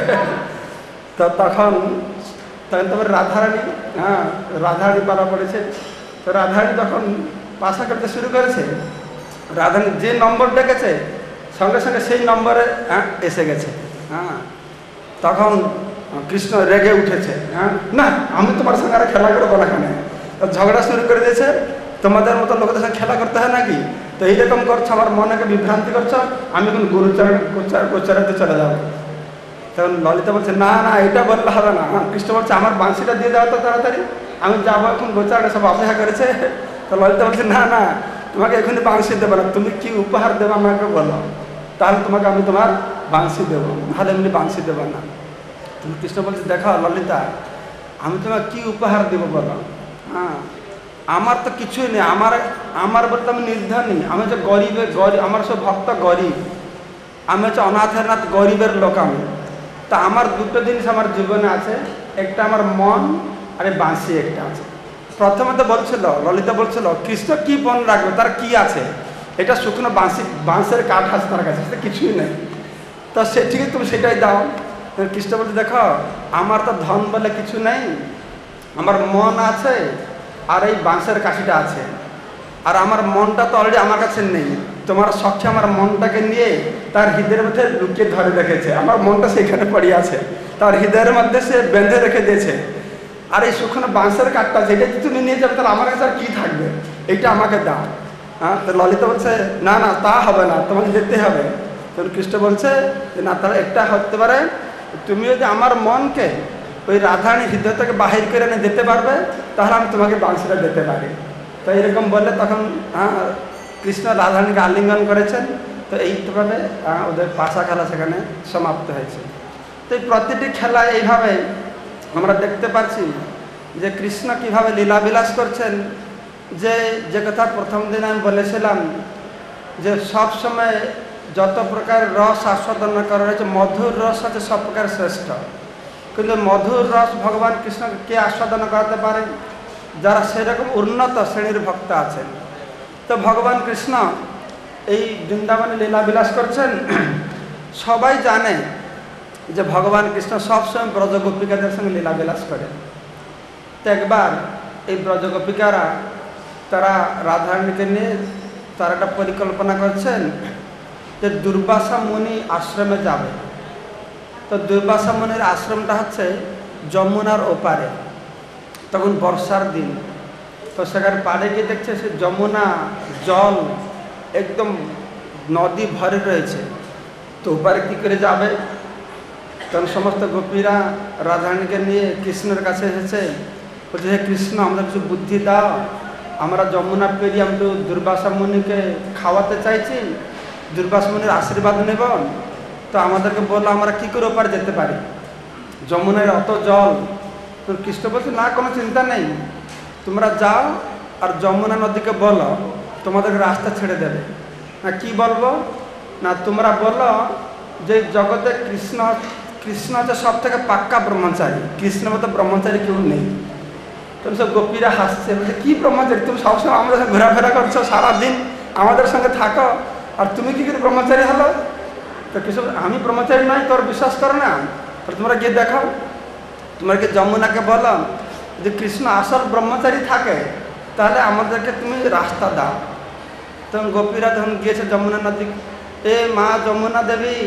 তো তখন তোমার রাধারানী, রাধারানী পালা পড়েছে। তো রাধারানী তখন পাশা করতে শুরু করেছে। রাধারানী যে নম্বর ডেকেছে সঙ্গে সঙ্গে সেই নম্বরে এসে গেছে। তখন কৃষ্ণ রেগে উঠেছে, না আমি তোমার সঙ্গে আর খেলা করবো না, কেন ঝগড়া শুরু করে দিয়েছে, তোমাদের মতো লোকদের সঙ্গে খেলা করতে হয় নাকি? তো এইরকম করছো, আমার মনকে বিভ্রান্তি করছো, আমি এখন গোচারাতে চলে যাবো। তখন ললিতা বলছে না না, এটা বললে হবে না। কৃষ্ণ বলছে আমার বাঁশিটা দিয়ে দেওয়া তো তাড়াতাড়ি, আমি যাবো এখন, গোচারে সব অপেক্ষা করেছে। তো ললিতা বলছে না না, তোমাকে এখনই বাঁশি দেবো না, তুমি কি উপহার দেবো আমাকে বলো, তাহলে তোমাকে আমি তোমার বাঁশি দেবো, নাহলে এমনি বাঁশি দেবো না। তুমি কৃষ্ণ বলছে দেখো ললিতা, আমি তোমাকে কি উপহার দেবো বলো? আমার তো কিছুই নেই, আমার বলতে আমি নির্ধনী, আমি হচ্ছে গরিব, আমার সব ভক্ত গরিব, আমি হচ্ছে অনাথের নাথ, গরিবের লোক আমি। তা আমার দুটো জিনিস আমার জীবনে আছে, একটা আমার মন আর বাঁশি একটা আছে। প্রথমে তো বলছিল ললিতা বলছিল কৃষ্ণ কি পণ রাখবে, তার কি আছে? এটা শুকনো বাঁশের কাঠ আছে তার কাছে, সেটা কিছুই নেই। তো সে ঠিক তুমি সেটাই দাও। কৃষ্ণ বলছে দেখো, আমার তো ধন বলে কিছু নেই, আমার মন আছে আর এই বাঁশের কাঠিটা আছে, আর আমার মনটা তো অলরেডি আমার কাছে নেই, তোমার সখী আমার মনটাকে নিয়ে তার হৃদয়ের মধ্যে লুকিয়ে ধরে রেখেছে, আমার মনটা সেখানে পড়ে আছে, তার হৃদয়ের মধ্যে সে বেঁধে রেখে দিয়েছে। আর এই শুকনো বাঁশের কাঠটা যেটা যদি তুমি নিয়ে যাবে তাহলে আমার কাছে আর কী থাকবে, এইটা আমাকে দাও। হ্যাঁ, তো ললিতা বলছে না না তা হবে না, তোমাকে যেতে হবে। তখন কৃষ্ণ বলছে যে না, তাহলে একটা হতে পারে, তুমি যদি আমার মনকে ওই রাধারানী হৃদয় থেকে বাহির করে এনে দিতে পারবে তাহলে আমি তোমাকে বাঁশিটা দিতে পারি। তো এরকম বললে তখন কৃষ্ণ রাধারানীকে আলিঙ্গন করেছেন। তো এইভাবে ওদের পাশা খেলা সেখানে সমাপ্ত হয়েছে। তো এই প্রতিটি খেলা এইভাবে আমরা দেখতে পাচ্ছি যে কৃষ্ণ কীভাবে লীলাবিলাস করছেন। যে কথা প্রথম দিন আমি বলেছিলাম যে সব সময় যত প্রকার রস আস্বাদন করা হয়েছে, মধুর রস আছে সব প্রকার শ্রেষ্ঠ। কিন্তু মধুর রস ভগবান কৃষ্ণকে কে আস্বাদন করাতে পারে? যারা সেরকম উন্নত শ্রেণীর ভক্ত আছেন। তো ভগবান কৃষ্ণ এই বৃন্দাবনে লীলাবিলাস করছেন। সবাই জানে যে ভগবান কৃষ্ণ সবসময় ব্রজগোপিকাদের সঙ্গে লীলাবিলাস করেন। তো একবার এই ব্রজগোপিকারা তারা রাধারানীকে নিয়ে তারা একটা পরিকল্পনা করছেন যে দুর্বাসা মুনি আশ্রমে যাবে। তো দুর্বাসা মুনির আশ্রমটা হচ্ছে যমুনার ওপারে। তখন বর্ষার দিন, তো সেখানে পাড়ে গিয়ে দেখছে সে যমুনা জল একদম নদী ভরে রয়েছে। তো ওপারে কী করে যাবে? তখন সমস্ত গোপীরা রাধারানীকে নিয়ে কৃষ্ণের কাছে এসেছে, বলছে হে কৃষ্ণ আমাদের কিছু বুদ্ধি দাও, আমরা যমুনা পেরিয়ে আমি তো দুর্বাসা মুনিকে খাওয়াতে চাইছি, দুর্বাসা মুনির আশীর্বাদ নেব। তো আমাদেরকে বললো আমরা কী করে ওপারে যেতে পারি, যমুনার অত জল। তো কৃষ্ণ বলছে না কোনো চিন্তা নেই, তোমরা যাও আর যমুনা নদীকে বলো তোমাদেরকে রাস্তা ছেড়ে দেবে। না কি বলবো? না তোমরা বলো যে জগতে কৃষ্ণ হচ্ছে সব থেকে পাক্কা ব্রহ্মচারী, কৃষ্ণের মতো ব্রহ্মচারী কেউ নেই। তখন সব গোপীরা হাসছে, বলছে কী ব্রহ্মচারী, তুমি সবসময় আমাদের সঙ্গে ঘোরাফেরা করছো, সারাদিন আমাদের সঙ্গে থাকো, আর তুমি কী করে ব্রহ্মচারী হলো? তো কৃষ্ণ আমি ব্রহ্মচারী নয়, তোর বিশ্বাস করো না, তোমরা গিয়ে দেখাও, তোমরা কি যমুনাকে বলো যে কৃষ্ণ আসল ব্রহ্মচারী থাকে তাহলে আমাদেরকে তুমি রাস্তা দাও। তখন গোপীরা তখন গিয়েছে যমুনা নদী, এ মা যমুনা দেবী,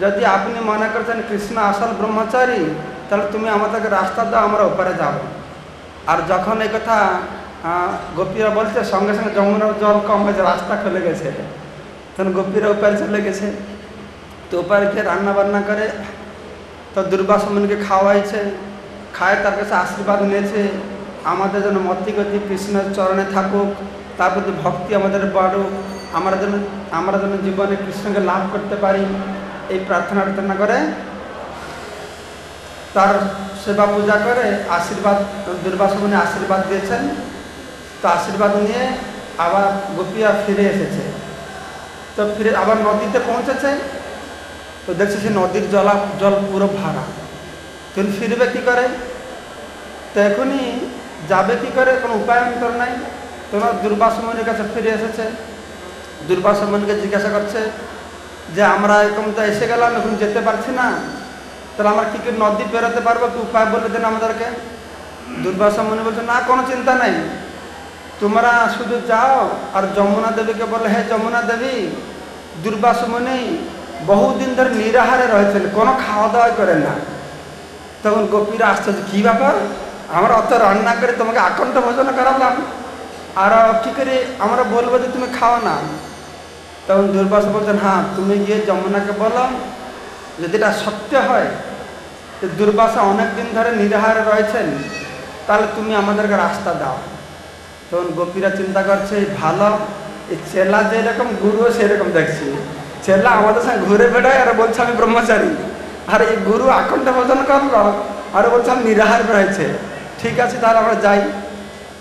যদি আপনি মনে করছেন কৃষ্ণ আসল ব্রহ্মচারী তাহলে তুমি আমাদেরকে রাস্তা দাও, আমরা ওপারে যাব। আর যখন এই কথা গোপীরা বলছে সঙ্গে সঙ্গে যমুনার জল কম হয়েছে, রাস্তা খুলে গেছে। তখন গোপীরা ওপারে চলে গেছে। তো ওপারে গিয়ে রান্না বান্না করে তো দুর্বাসা মুনিকে খাওয়াইছে, খায় তার কাছে আশীর্বাদ নিয়েছে আমাদের যেন মতি গতি কৃষ্ণের চরণে থাকুক, তার প্রতি ভক্তি আমাদের বাড়ুক, আমরা যেন জীবনে কৃষ্ণকে লাভ করতে পারি, এই প্রার্থনা করে তার সেবা পূজা করে আশীর্বাদ দুর্বাসা মুনি আশীর্বাদ দিয়েছেন। তো আশীর্বাদ নিয়ে আবার গোপীরা ফিরে এসেছে। তো ফিরে আবার নদীতে পৌঁছেছে, তো দেখছে সে নদীর জল পুরো ভরা। তুমি ফিরবে কী করে? তো এখনই যাবে কী করে, কোনো উপায়ান্তর নাই। তোমার দুর্বাসা মুনির কাছে ফিরে এসেছে। দুর্বাসা মুনিকে জিজ্ঞাসা করছে যে আমরা এরকম তো এসে গেলাম, এখন যেতে পারছি না, তাহলে আমরা কী করে নদী পেরোতে পারবো, কি উপায় বলে দেন আমাদেরকে। দুর্বাসা মুনি বলছে না কোনো চিন্তা নেই, তোমরা শুধু যাও আর যমুনা দেবীকে বলে হে যমুনা দেবী, দুর্বাসা মুনি বহুদিন ধরে নিরাহারে রয়েছেন, কোনো খাওয়া দাওয়া করেন না। তখন গোপীরা আশ্চর্য, কী ব্যাপার, আমরা অত রান্না করে তোমাকে আকণ্ঠ ভোজন করালাম, আর কী করে আমরা বলবো যে তুমি খাও না? তখন দুর্বাসা বলছেন হ্যাঁ, তুমি গিয়ে যমুনাকে বলো যদি এটা সত্য হয় যে দুর্বাসা অনেক দিন ধরে নিরাহারে রয়েছেন তাহলে তুমি আমাদেরকে রাস্তা দাও। তখন গোপীরা চিন্তা করছে ভালো, এই চেলা যেরকম গুরু সেরকম দেখছি, চেলা আমাদের সঙ্গে ঘুরে বেড়ায় আর বলছে আমি ব্রহ্মচারী, আর এই গুরু আকণ্ঠ ভোজন করলো আর বলছে আমি নিরাহার রয়েছে, ঠিক আছে তাহলে আমরা যাই।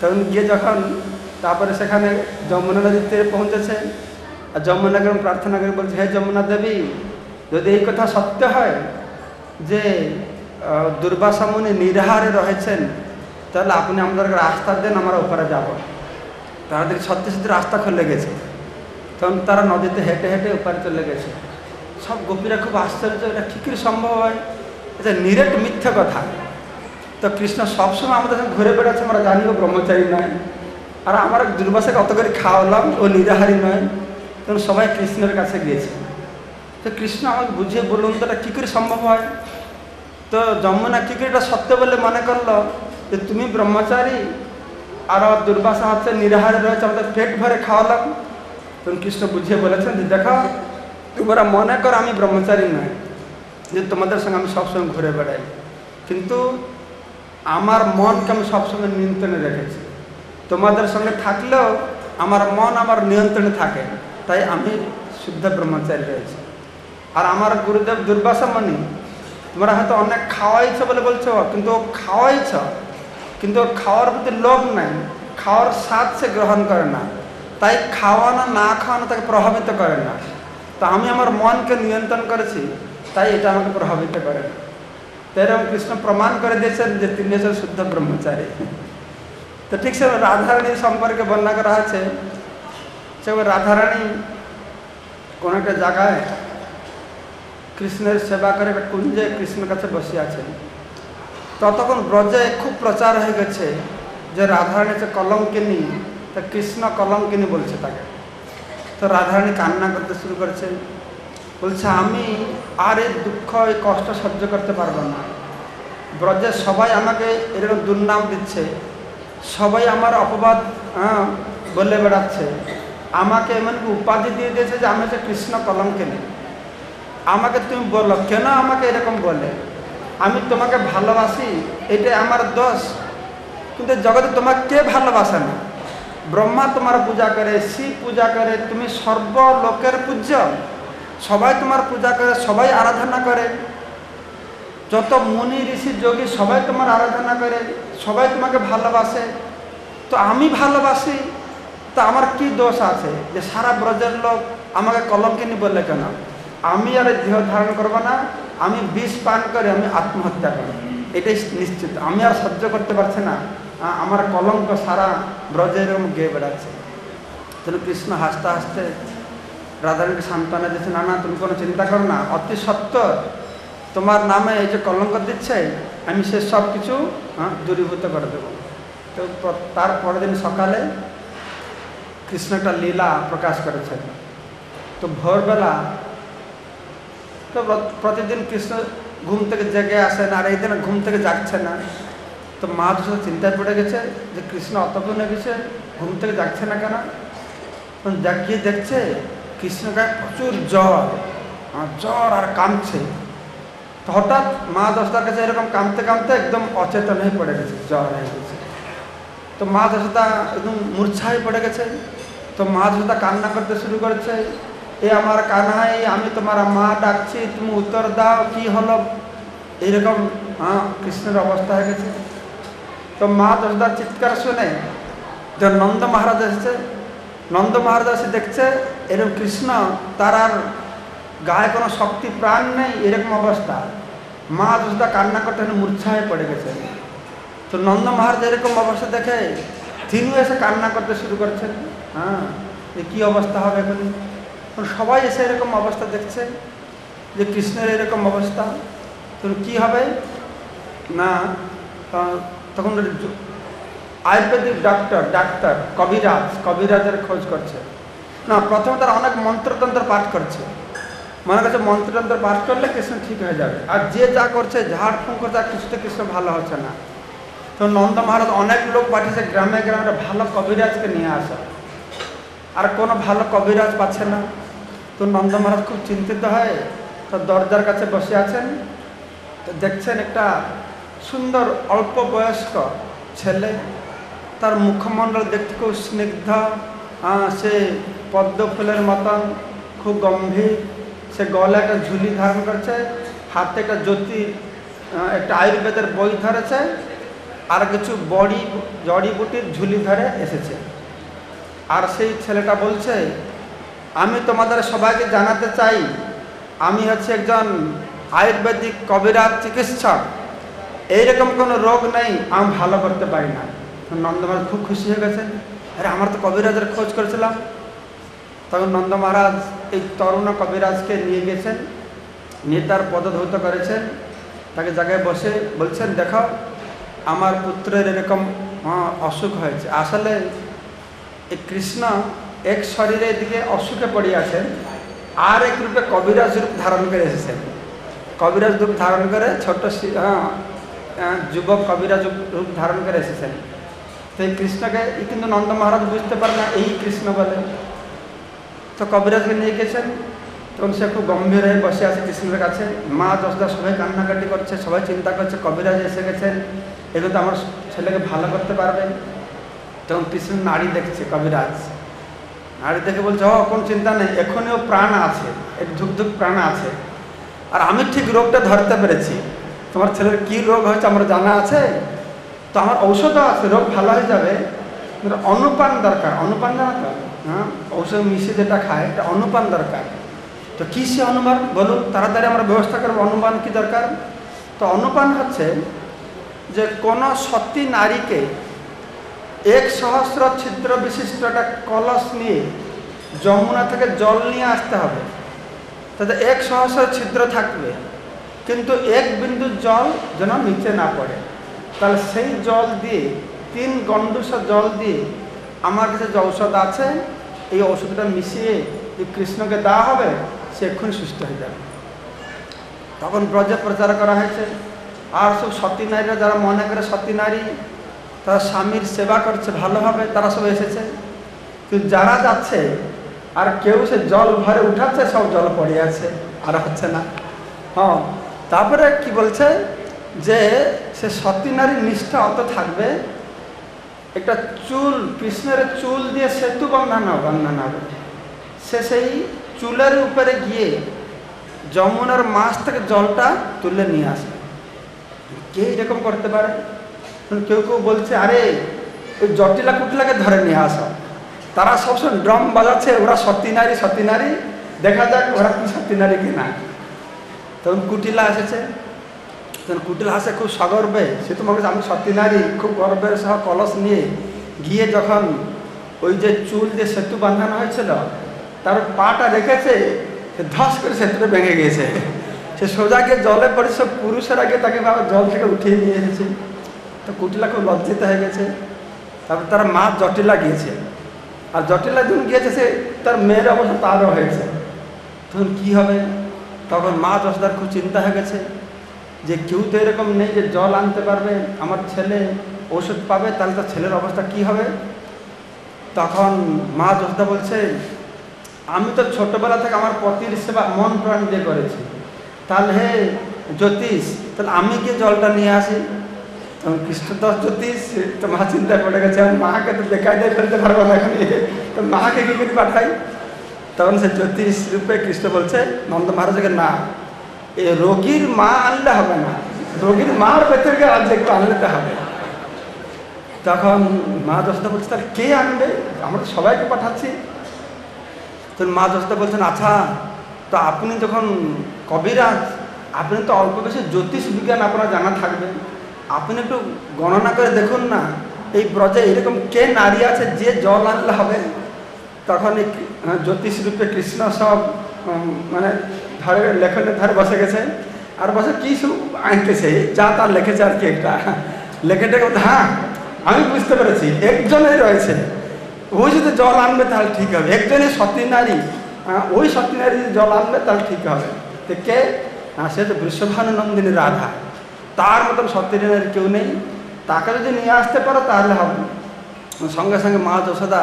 তখন গিয়ে যখন তারপরে সেখানে যমুনা নদীর তীরে পৌঁছেছে, আর যমুনাকে প্রার্থনা করে বলছে হে যমুনা দেবী, যদি এই কথা সত্য হয় যে দুর্বাসা মুনি নিরাহারে রয়েছেন তাহলে আপনি আমাদেরকে রাস্তা দেন, আমরা ওপারে যাব। তাদের সত্যি সত্যি রাস্তা খুলে গেছে। তখন তারা নদীতে হেঁটে হেঁটে ওপারে চলে গেছে। সব গোপীরা খুব আশ্চর্য, এটা কী করে সম্ভব হয়, এটা নিরেট মিথ্যা কথা। তো কৃষ্ণ সবসময় আমাদের সঙ্গে ঘুরে বেড়াচ্ছে, আমরা জানি ও ব্রহ্মচারী নয়, আর আমরা দুর্বাসাকে অত করে খাওয়ালাম, ও নিরাহারী নয়, তখন সবাই কৃষ্ণের কাছে গিয়েছে। তো কৃষ্ণ আমাকে বুঝিয়ে বলুন তো এটা কী করে সম্ভব হয়। তো যমুনা কী করে এটা সত্য বলে মনে করলো যে তুমি ব্রহ্মচারী আর দুর্বাসা হচ্ছে নিরাহারে রয়েছে, আমাদের পেট ভরে খাওয়ালাম। তখন কৃষ্ণ বুঝিয়ে বলেছেন যে দেখো তোমরা মনে করো আমি ব্রহ্মচারী নয়, যে তোমাদের সঙ্গে আমি সবসময় ঘুরে বেড়াই, কিন্তু আমার মনকে আমি সবসময় নিয়ন্ত্রণে রেখেছি। তোমাদের সঙ্গে থাকলেও আমার মন আমার নিয়ন্ত্রণে থাকে, তাই আমি শুদ্ধ ব্রহ্মচারী রয়েছি। আর আমার গুরুদেব দুর্বাসা মুনি, তোমরা হয়তো অনেক খাওয়াইছ বলে বলছো, কিন্তু খাওয়াইছ কিন্তু খাওয়ার প্রতি লোভ নাই, খাওয়ার স্বাদ সে গ্রহণ করে না, তাই খাওয়ানো না খাওয়ানো তাকে প্রভাবিত করে না। তো আমি আমার মনকে নিয়ন্ত্রণ করেছি, তাই এটা আমাকে প্রভাবিত করে না। তো এরকম কৃষ্ণ প্রমাণ করে দিয়েছেন যে তিনি হচ্ছেন শুদ্ধ ব্রহ্মচারী। তো ঠিক সে রাধারানীর সম্পর্কে বর্ণনা করা আছে। সে রাধারানী কোনো একটা জায়গায় কৃষ্ণের সেবা করে একটা কুঞ্জে কৃষ্ণের কাছে বসে আছেন। ততক্ষণ ব্রজে খুব প্রচার হয়ে গেছে যে রাধারানী হচ্ছে কলঙ্কিনী, তা কৃষ্ণ কলঙ্কিনী বলছে তাকে। তো রাধারানী কান্না করতে শুরু করেছে, বলছে আমি আর এই দুঃখ এই কষ্ট সহ্য করতে পারবো না। ব্রজের সবাই আমাকে এরকম দুর্নাম দিচ্ছে, সবাই আমার অপবাদ বলে বেড়াচ্ছে, আমাকে এমনকি উপাধি দিয়ে দিয়েছে যে আমি হচ্ছে কৃষ্ণ কলঙ্কিনী। আমাকে তুমি বলো কেন আমাকে এরকম বলে, আমি তোমাকে ভালোবাসি এটাই আমার দোষ, কিন্তু জগতে তোমাকে কে ভালোবাসে না। ব্রহ্মা তোমার পূজা করে, শিব পূজা করে, তুমি সর্বলোকের পূজ্য, সবাই তোমার পূজা করে, সবাই আরাধনা করে, যত মুনি ঋষি যোগী সবাই তোমার আরাধনা করে, সবাই তোমাকে ভালোবাসে। তো আমি ভালোবাসি, তো আমার কি দোষ আছে যে সারা ব্রজের লোক আমাকে কলঙ্কিনী বললে কেন? আমি আর দেহ ধারণ করবো না, আমি বিষ পান করে আমি আত্মহত্যা করি, এটাই নিশ্চিত। আমি আর সহ্য করতে পারছি না, আমার কলঙ্ক সারা ব্রজে এরকম গেয়ে বেড়াচ্ছে। তাহলে কৃষ্ণ হাসতে হাসতে রাধারানীকে সান্ত্বনা দিচ্ছে, না না তুমি কোনো চিন্তা করো না, অতি সত্য তোমার নামে এই যে কলঙ্ক দিচ্ছে আমি সে সব কিছু দূরীভূত করে দেবো। তো তার পরের দিন সকালে কৃষ্ণ একটা লীলা প্রকাশ করেছেন। তো ভোরবেলা তো প্রতিদিন কৃষ্ণ ঘুম থেকে জেগে আসেন, আর এই দিন ঘুম থেকে যাচ্ছে না। তো মা তো চিন্তায় পড়ে গেছে যে কৃষ্ণ অতক্ষণ হয়ে গেছে, ঘুম থেকে যাচ্ছে না কেন। গিয়ে দেখছে কৃষ্ণ গায়ে প্রচুর জ্বর আর কাঁদছে। তো হঠাৎ মা দশটার কাছে এরকম কাঁদতে কাঁদতে একদম অচেতন হয়ে পড়ে গেছে, জ্বর হয়ে গেছে। তো মা দশটা একদম মূর্ছা হয়ে পড়ে গেছে। তো মা দশটা কান্না করতে শুরু করেছে, এ আমার কানাই, আমি তোমার মা ডাকছি, তুমি উত্তর দাও, কি হলো? এইরকম কৃষ্ণের অবস্থা হয়ে গেছে। তো মা দশদার চিৎকার শুনে যে নন্দ মহারাজ এসেছে, নন্দ মহারাজ এসে দেখছে এরকম কৃষ্ণ তার আর গায়ে কোনো শক্তি প্রাণ নেই, এরকম অবস্থা। মা দশদা কান্না করতে মূর্ছা হয়ে পড়ে গেছে। তো নন্দ মহারাজ এরকম অবস্থা দেখে তিনিও এসে কান্না করতে শুরু করছেন, যে কী অবস্থা হবে এখন। সবাই এসে এরকম অবস্থা দেখছে যে কৃষ্ণের এরকম অবস্থা, তো কী হবে না। তখন আয়ুর্বেদিক ডাক্তার কবিরাজের খোঁজ করছে না। প্রথমে তারা অনেক মন্ত্রতন্ত্র পাঠ করছে, মনে করছে মন্ত্রতন্ত্র পাঠ করলে কৃষ্ণ ঠিক হয়ে যাবে। আর যে যা করছে ঝাড়ফুঁক করছে, আর কিছুতে কৃষ্ণ ভালো হচ্ছে না। তো নন্দ মহারাজ অনেক লোক পাঠিয়েছে গ্রামে গ্রামে ভালো কবিরাজকে নিয়ে আসা, আর কোনো ভালো কবিরাজ পাচ্ছে না। তো নন্দ মহারাজ খুব চিন্তিত হয়ে তো দরজার কাছে বসে আছেন। তো দেখছেন একটা সুন্দর অল্প বয়স্ক ছেলে, তার মুখমণ্ডল দেখতে খুব স্নিগ্ধ, সে পদ্ম ফুলের মতন খুব গম্ভীর। সে গলা একটা ঝুলি ধারণ করছে, হাতে একটা একটা আয়ুর্বেদের বই ধরেছে, আর কিছু জড়িবুটির ঝুলি ধরে এসেছে। আর সেই ছেলেটা বলছে, আমি তোমাদের সবাইকে জানাতে চাই আমি হচ্ছে একজন আয়ুর্বেদিক কবিরাজ চিকিৎসক, এইরকম কোনো রোগ নেই আমি ভালো করতে পারি না। নন্দ মহারাজ খুব খুশি হয়ে গেছেন, আরে আমার তো কবিরাজের খোঁজ করেছিলাম। তখন নন্দ মহারাজ এই তরুণ কবিরাজকে নিয়ে গেছেন, নিয়ে তার পদধৌত করেছেন, তাকে জায়গায় বসে বলছেন, দেখো আমার পুত্রের এরকম অসুখ হয়েছে। আসলে এই কৃষ্ণ এক শরীরে এদিকে অসুখে পড়ে আছেন, আর এক রূপে কবিরাজ রূপ ধারণ করে এসেছেন। কবিরাজ রূপ ধারণ করে ছোট যুবক কবিরাজ রূপ ধারণ করে এসেছেন। তো এই কৃষ্ণকে কিন্তু নন্দ মহারাজ বুঝতে পারে না এই কৃষ্ণ বলে। তো কবিরাজকে নিয়ে গেছেন, তখন সে খুব গম্ভীর হয়ে বসে আছে কৃষ্ণের কাছে। মা যশোদা সবাই কান্নাকাটি করছে, সবাই চিন্তা করছে কবিরাজ এসে গেছেন, এগুলো তো আমার ছেলেকে ভালো করতে পারবে। তখন কৃষ্ণ নাড়ি দেখছে কবিরাজ, নাড়ি দেখে বলছে ও কোন চিন্তা নেই, এখনও প্রাণ আছে, এর ধুক ধুক প্রাণ আছে, আর আমি ঠিক রোগটা ধরতে পেরেছি। তোমার ছেলের কি রোগ হয়েছে আমার জানা আছে, তো আমার ঔষধও আছে, রোগ ভালো হয়ে যাবে। অনুপান দরকার, অনুপান জানা তো? হ্যাঁ, ঔষধ মিশিয়ে যেটা খায় এটা অনুপান দরকার। তো কী সে অনুপান বলুন, তাড়াতাড়ি আমরা ব্যবস্থা করবো। অনুপান কি দরকার? তো অনুপান হচ্ছে যে কোনো সতী নারীকে 1,000 ছিদ্র বিশিষ্ট একটা কলস নিয়ে যমুনা থেকে জল নিয়ে আসতে হবে। তাতে 1,000 ছিদ্র থাকবে, কিন্তু এক বিন্দু জল যেন নিচে না পড়ে। তাহলে সেই জল দিয়ে 3 গণ্ডুষা জল দিয়ে আমার কাছে যে ঔষধ আছে, এই ঔষধটা মিশিয়ে কৃষ্ণকে দেওয়া হবে, সে এক্ষুনি সুস্থ হয়ে যাবে। তখন ব্রজে প্রচার করা হয়েছে। আর সব সতী নারীরা যারা মনে করে সতী নারী তারা স্বামীর সেবা করছে ভালোভাবে, তারা সব এসেছে। কিন্তু যারা যাচ্ছে আর কেউ সে জল ভরে উঠাচ্ছে, সব জল পড়ে আছে, আর হচ্ছে না। হ্যাঁ, তারপরে কি বলছে যে সে সতী নারীর নিষ্ঠা অত থাকবে, একটা চুল, কৃষ্ণের চুল দিয়ে সেতু বানানো হবে। সে সেই চুলের উপরে গিয়ে যমুনার মাছ থেকে জলটা তুলে নিয়ে আসবে। কে এরকম করতে পারে? কেউ কেউ বলছে আরে ওই জটিলা কুটিলাকে ধরে নিয়ে আসো, তারা সবসময় ড্রাম বাজাচ্ছে, ওরা সতী নারী, সতী নারী, দেখা যাক ওরা কি সতী নারী কিনা। তখন কুটিলা এসেছে, তখন কুটিলা আসে খুব সগর্বে, সে তোমাকে আমি সতী নারী, খুব গর্বের সহ কলস নিয়ে গিয়ে যখন ওই যে চুল যে সেতু বাঁধানো হয়েছিল তার পাটা রেখেছে, সে ধস করে সেতুটা ভেঙে গিয়েছে। সে সোজা গিয়ে জলে পড়ে, সব পুরুষের আগে তাকে জল থেকে উঠিয়ে নিয়ে এসেছে। তো কুটিলা খুব লজ্জিত হয়ে গেছে। তারপর তার মা জটিলা গিয়েছে, আর জটিলা যখন গিয়েছে সে তার মেয়ের অবস্থা তারও হয়েছে। তখন কী হবে? তখন মা যশোদার খুব চিন্তা হয়ে গেছে যে কেউ তো এরকম নেই যে জল আনতে পারবে, আমার ছেলে ওষুধ পাবে, তাহলে তার ছেলের অবস্থা কি হবে? তখন মা যশোদা বলছে আমি তো ছোটবেলা থেকে আমার পতির সেবা মন প্রাণ দিয়ে করেছি, তাহলে হে জ্যোতিষ, তাহলে আমি গিয়ে জলটা নিয়ে আসি। তখন কৃষ্ণদাস জ্যোতিষ তো মা চিন্তা করে গেছে, আমি মাকে তো দেখাই দিয়ে ফেলতে পারবো না এখন, তো মাকে কি করে পাঠাই? তখন সে জ্যোতিষ রূপে কৃষ্ণ বলছে নন্দ মহারাজকে, না, এ রোগীর মা আনলে হবে না, রোগীর মার ভেতরকে একটু আনতে হবে। তখন মা যশোদা বলছে তাহলে কে আনবে, আমরা তো সবাইকে পাঠাচ্ছি। তখন মা যশোদা বলছেন আচ্ছা, তো আপনি যখন কবিরাজ, আপনি তো অল্প বেশি জ্যোতিষ বিজ্ঞান আপনার জানা থাকবে, আপনি একটু গণনা করে দেখুন না এই ব্রজে এরকম কে নারী আছে যে জল আনলে হবে। তখন এই জ্যোতিষ রূপে কৃষ্ণ সব মানে ধরে লেখনের ধারে বসে গেছে, আর বসে কি সব আনতেছে, যা তার লিখেছে আর কি একটা লেখেটাকে, হ্যাঁ আমি বুঝতে পেরেছি, একজনেই রয়েছে, ওই যদি জল আনবে তাহলে ঠিক হবে, একজনই সতী নারী, ওই সতী নারী যদি জল আনবে তাহলে ঠিক হবে। তো কে? সে তো বৃষভানুনন্দিনী রাধা, তার মতন সতী নারী কেউ নেই, তাকে যদি নিয়ে আসতে পারো তাহলে হবে। সঙ্গে সঙ্গে মা যশোদা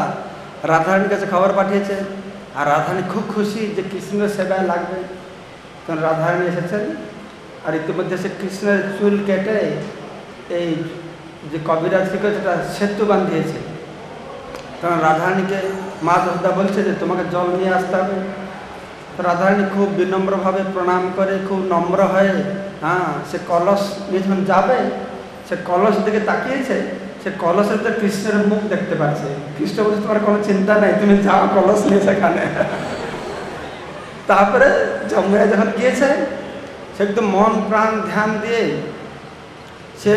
রাধারানীর কাছে খবর পাঠিয়েছে, আর রাধারানী খুব খুশি যে কৃষ্ণের সেবায় লাগবে। তখন রাধারানী এসেছেন, আর ইতিমধ্যে সে কৃষ্ণের চুল কেটে এই যে কবিরাজ থেকে যেটা সেতু বাঁধিয়েছে। তখন রাধারানীকে মা যশোদা বলছে যে তোমাকে জল নিয়ে আসতে হবে। তো রাধারানী খুব বিনম্রভাবে প্রণাম করে, খুব নম্র হয়ে সে কলস নিয়ে যখন যাবে, সে কলস দিকে তাকিয়েছে, সে কলসের তো কৃষ্ণের মুখ দেখতে পাচ্ছে। কৃষ্ণ বলছে তোমার কোনো চিন্তা নেই, তুমি যাও কলস নিয়ে সেখানে। তারপরে যমুনা যখন গিয়েছে, সে একদম মন প্রাণ ধ্যান দিয়ে সে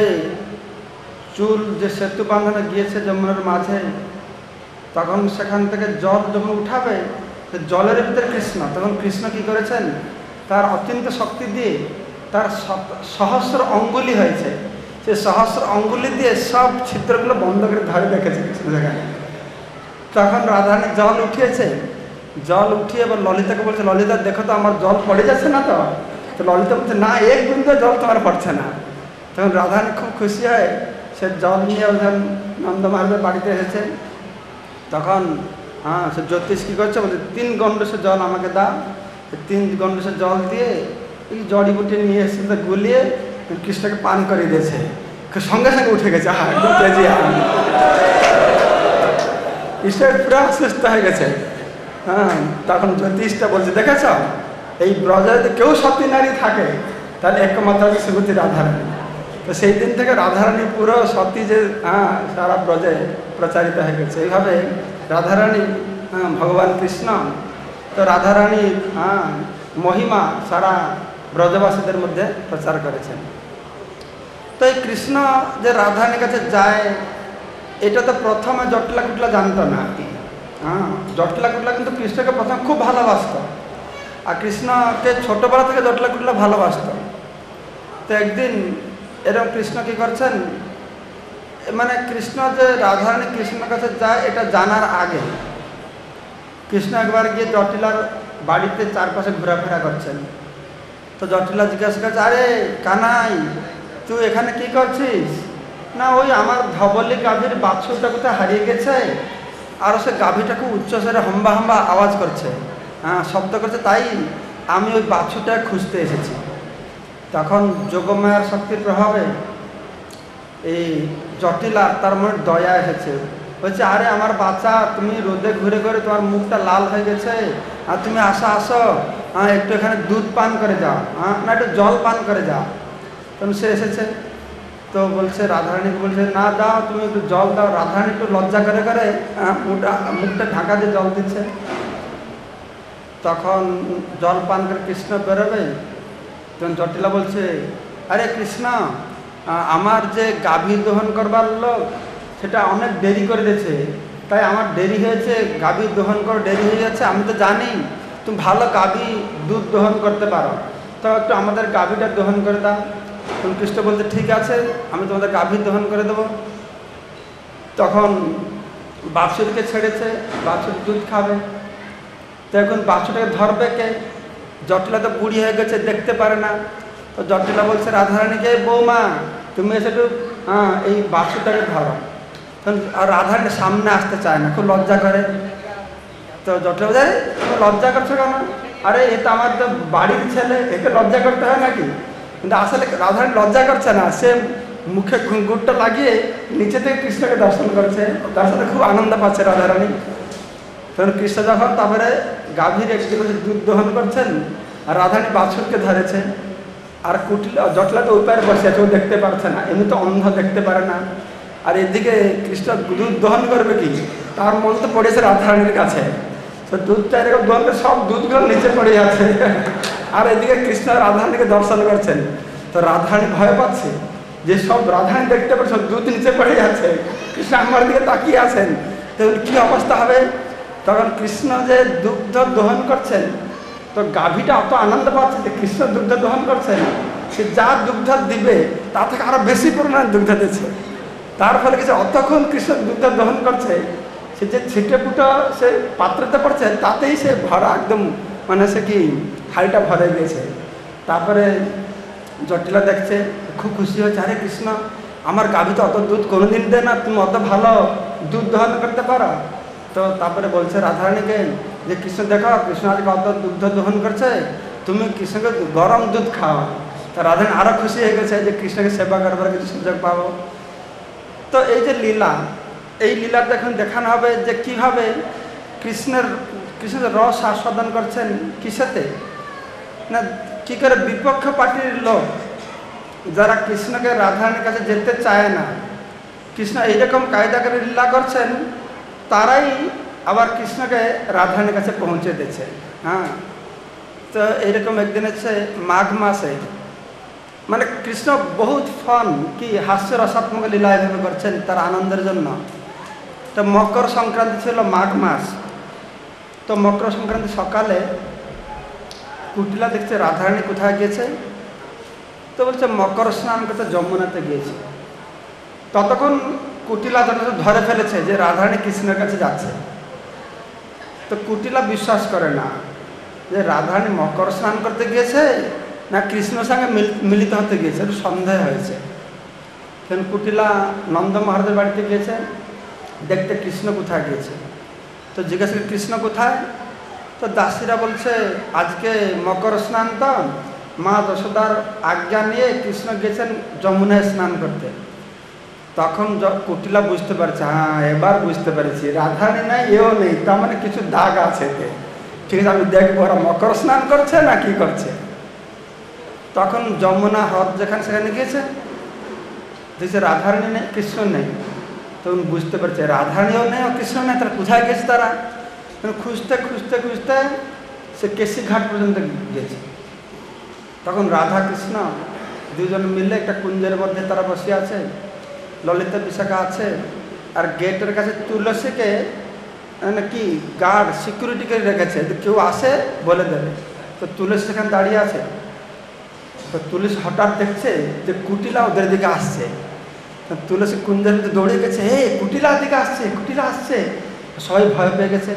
চুল যে সেতু বাঁধানো গিয়েছে যমুনার মাঝে, তখন সেখান থেকে জল যখন উঠাবে, জলের ভিতরে কৃষ্ণ। তখন কৃষ্ণ কি করেছেন, তার অত্যন্ত শক্তি দিয়ে তার সহস্র অঙ্গুলি হয়েছে, সে সহস্র অঙ্গুলি দিয়ে সব ছিদ্রগুলো বন্ধ করে ধরে রেখেছে কৃষ্ণ সেখানে। তখন রাধারানী জল উঠিয়েছে, জল উঠিয়ে এবার ললিতাকে বলছে, ললিতা দেখো তো আমার জল পড়ে যাচ্ছে না তো? তো ললিতা বলছে, না এক বিন্দু জল তোমার পড়ছে না। তখন রাধারানী খুব খুশি হয়, সে জল নিয়ে ওখান নন্দমার্গের বাড়িতে এসেছে। তখন সে জ্যোতিষ কী করছে, বলছে 3 গণ্ডূষ জল আমাকে দাও। 3 গণ্ডূষ জল দিয়ে এই জড়িবুটি নিয়ে এসে গুলিয়ে কৃষ্ণকে পান করে দিয়েছে। সঙ্গে সঙ্গে উঠে গেছে, একদম তেজি কৃষ্ণ পুরা সুস্থ হয়ে গেছে। তখন জ্যোতিষটা বলছে, দেখেছ এই ব্রজে যদি কেউ সতী নারী থাকে তাহলে একমাত্র শ্রীমতী রাধারানী। তো সেই দিন থেকে রাধারানী পুরো সতী যে সারা ব্রজে প্রচারিত হয়ে গেছে। এইভাবে রাধারানী ভগবান কৃষ্ণ, তো রাধারানী মহিমা সারা ব্রজবাসীদের মধ্যে প্রচার করেছেন। তো এই কৃষ্ণ যে রাধারানীর কাছে যায়, এটা তো প্রথমে জটলা কুটলা জানতো না। জটলা কুটলা কিন্তু কৃষ্ণকে প্রথমে খুব ভালোবাসত, আর কৃষ্ণকে ছোটবেলা থেকে জটলা কুটলা ভালোবাসত। তো একদিন এরকম কৃষ্ণ কী করছেন, মানে কৃষ্ণ যে রাধারানী কৃষ্ণের কাছে যায় এটা জানার আগে কৃষ্ণ একবার গিয়ে জটিলার বাড়িতে চারপাশে ঘোরাফেরা করছেন। তো জটিলা জিজ্ঞাসা করছে, আরে কানাই তুই এখানে কি করছিস? না ওই আমার ধবলি গাভীর বাছুরটা কোথায় হারিয়ে গেছে, আর সে গাভীটা খুব উচ্চস্বরে হাম্বা হাম্বা আওয়াজ করছে, শব্দ করছে, তাই আমি ওই বাছুরটা খুঁজতে এসেছি। তখন যোগমায়ার শক্তির প্রভাবে এই জটিলার তার মনে দয়া এসেছে, বলছে, আরে আমার বাচ্চা তুমি রোদে ঘুরে ঘুরে তোমার মুখটা লাল হয়ে গেছে, আর তুমি আসো একটু এখানে দুধ পান করে যাও, না একটু জল পান করে যাও। তখন সে এসেছে, তো বলছে রাধারানীকে বলছে, না দাও তুমি একটু জল দাও। রাধারানী একটু লজ্জা করে করে মুখটা ঢাকা দিয়ে জল দিচ্ছে। তখন জল পান করে কৃষ্ণ বেরোবে, তখন জটিলা বলছে, আরে কৃষ্ণ আমার যে গাভী দহন করবার লোক সেটা অনেক দেরি করে দিয়েছে, তাই আমার দেরি হয়েছে, গাভী দহন করে দেরি হয়ে যাচ্ছে। আমি তো জানি তুমি ভালো গাভী দুধ দহন করতে পারো, তো একটু আমাদের গাভীটা দহন করে দাও। তখন কৃষ্ণ বলতে, ঠিক আছে আমি তোমাদের গাভী দহন করে দেবো। তখন বাছুরকে ছেড়েছে, বাছুর দুধ খাবে। তো এখন বাছুরটাকে ধরবে কে? জটিলা তো বুড়ি হয়ে গেছে, দেখতে পারে না। তো জটিলা বলছে রাধারানীকে, বৌমা তুমি এসে একটু এই বাছুরটাকে ধরো। তখন আর রাধারানী সামনে আসতে চায় না, খুব লজ্জা করে। তো জটিলা বলছে, তুমি লজ্জা করছো কেন? আরে এ তো আমার তো বাড়ির ছেলে, একে লজ্জা করতে হয় নাকি? কিন্তু আসলে রাধারানী লজ্জা করছে না, সে মুখে ঘুঙ্গুরটা লাগিয়ে নিচে থেকে কৃষ্ণকে দর্শন করছে, তার সাথে খুব আনন্দ পাচ্ছে রাধারানী। তখন কৃষ্ণ যখন তারপরে গাভীর একদিকে দুধ দহন করছেন, আর রাধারানী বাছুরকে ধরেছে, আর জটলা তো ওই পারে বসে আছে, ও দেখতে পারছে না, এমনি তো অন্ধ দেখতে পারে না। আর এদিকে কৃষ্ণ দুধ দহন করবে কি, তার মন তো পড়েছে রাধারানীর কাছে। তো দুধটা এরকম দহন করে সব দুধগুলো নিচে পড়ে যাচ্ছে, আর এদিকে কৃষ্ণ রাধারানীকে দর্শন করছেন। তো রাধারানী ভয় পাচ্ছে যে সব রাধারানী দেখতে পাচ্ছে, সব দুধ নিচে পড়ে যাচ্ছে, কৃষ্ণ আমার দিকে তাকিয়ে আছেন, তখন কী অবস্থা হবে? তখন কৃষ্ণ যে দুগ্ধ দহন করছেন, তো গাভীটা অত আনন্দ পাচ্ছে যে কৃষ্ণ দুগ্ধ দহন করছেন, সে যা দুগ্ধ দিবে তা থেকে আরো বেশি পরিমাণে দুগ্ধ দিচ্ছে। তার ফলে কিছু অতক্ষণ কৃষ্ণ দুগ্ধ দহন করছে, সে যে ছিটে ফুটো সে পাত্রতে পড়ছে তাতেই সে ভরা একদম, মানে সে কি হাড়িটা ভরে গিয়েছে। তারপরে জটিলা দেখছে, খুব খুশি হচ্ছে, আরে কৃষ্ণ আমার গাভী তো অত দুধ কোনোদিন দেয় না, তুমি অত ভালো দুধ দহন করতে পারো। তো তারপরে বলছে রাধারানীকে যে কৃষ্ণ দেখো, কৃষ্ণ আজকে অত দুগ্ধ দহন করছে, তুমি কৃষ্ণকে গরম দুধ খাও। তা রাধারানী আরও খুশি হয়ে গেছে যে কৃষ্ণকে সেবা করবার কিছু সুযোগ পাবো। তো এই যে লীলা, এই লীলাটা এখন দেখানো হবে যে কীভাবে কৃষ্ণ রস আস্বাদন করছেন কিসেতে না, কী করে বিপক্ষ পার্টির লোক যারা কৃষ্ণকে রাধারানীর কাছে যেতে চায় না, কৃষ্ণ এইরকম কায়দা করে লীলা করছেন, তারাই আবার কৃষ্ণকে রাধারানীর কাছে পৌঁছে দিচ্ছে। তো এইরকম একদিন হচ্ছে মাঘ মাসে, মানে কৃষ্ণ বহুত ফন কি হাস্য রসাত্মক লীলা এভাবে করছেন তার আনন্দের জন্য। তো মকর সংক্রান্তি ছিল মাঘ মাস। তো মকর সংক্রান্তি সকালে কুটিলা দেখছে রাধারানী কোথায় গিয়েছে, তো বলছে মকর স্নান করতে যমুনাতে গিয়েছে। ততক্ষণ কুটিলা ধরে ফেলেছে যে রাধারানী কৃষ্ণের কাছে যাচ্ছে। তো কুটিলা বিশ্বাস করে না যে রাধারানী মকর স্নান করতে গিয়েছে না কৃষ্ণর সঙ্গে মিলিত হতে গিয়েছে, একটু সন্দেহ হয়েছে। তখন কুটিলা নন্দ মহারাজের বাড়িতে গিয়েছে দেখতে কৃষ্ণ কোথায় গিয়েছে। তো জিজ্ঞাসা করে কৃষ্ণ কোথায়? তো দাসীরা বলছে আজকে মকর স্নান, তো মা যশোদার আজ্ঞা নিয়ে কৃষ্ণ গেছেন যমুনায় স্নান করতে। তখন কুটিলা বুঝতে পারছে, হ্যাঁ এবার বুঝতে পেরেছি, রাধারানী নাই এও নেই, তার মানে কিছু দাগ আছে এতে। ঠিক আছে, আমি দেখবো ওরা মকর স্নান করছে না কি করছে। তখন যমুনা হ্রদ যেখানে সেখানে গিয়েছে, দেখছে রাধারানী নেই, কৃষ্ণ নেই। তখন বুঝতে পারছে রাধারানীও নেই ও কৃষ্ণ নেই, তারা কোথায় গেছে তারা? খুঁজতে খুঁজতে খুঁজতে সে কেশি ঘাট পর্যন্ত গেছে। তখন রাধা কৃষ্ণ দুজন মিলে একটা কুঞ্জের মধ্যে তারা বসে আছে, ললিতা বিশাখা আছে, আর গেটের কাছে তুলসীকে মানে কি গার্ড সিকিউরিটি করে রেখেছে, কেউ আসে বলে দেবে। তো তুলসী সেখানে দাঁড়িয়ে আছে। তো তুলসী হঠাৎ দেখছে যে কুটিলা ওদের দিকে আসছে। তুলসী কুঞ্জের মধ্যে দৌড়ে গেছে, হে কুটিলা দিকে আসছে, কুটিলা আসছে। সবাই ভয় পেয়ে গেছে।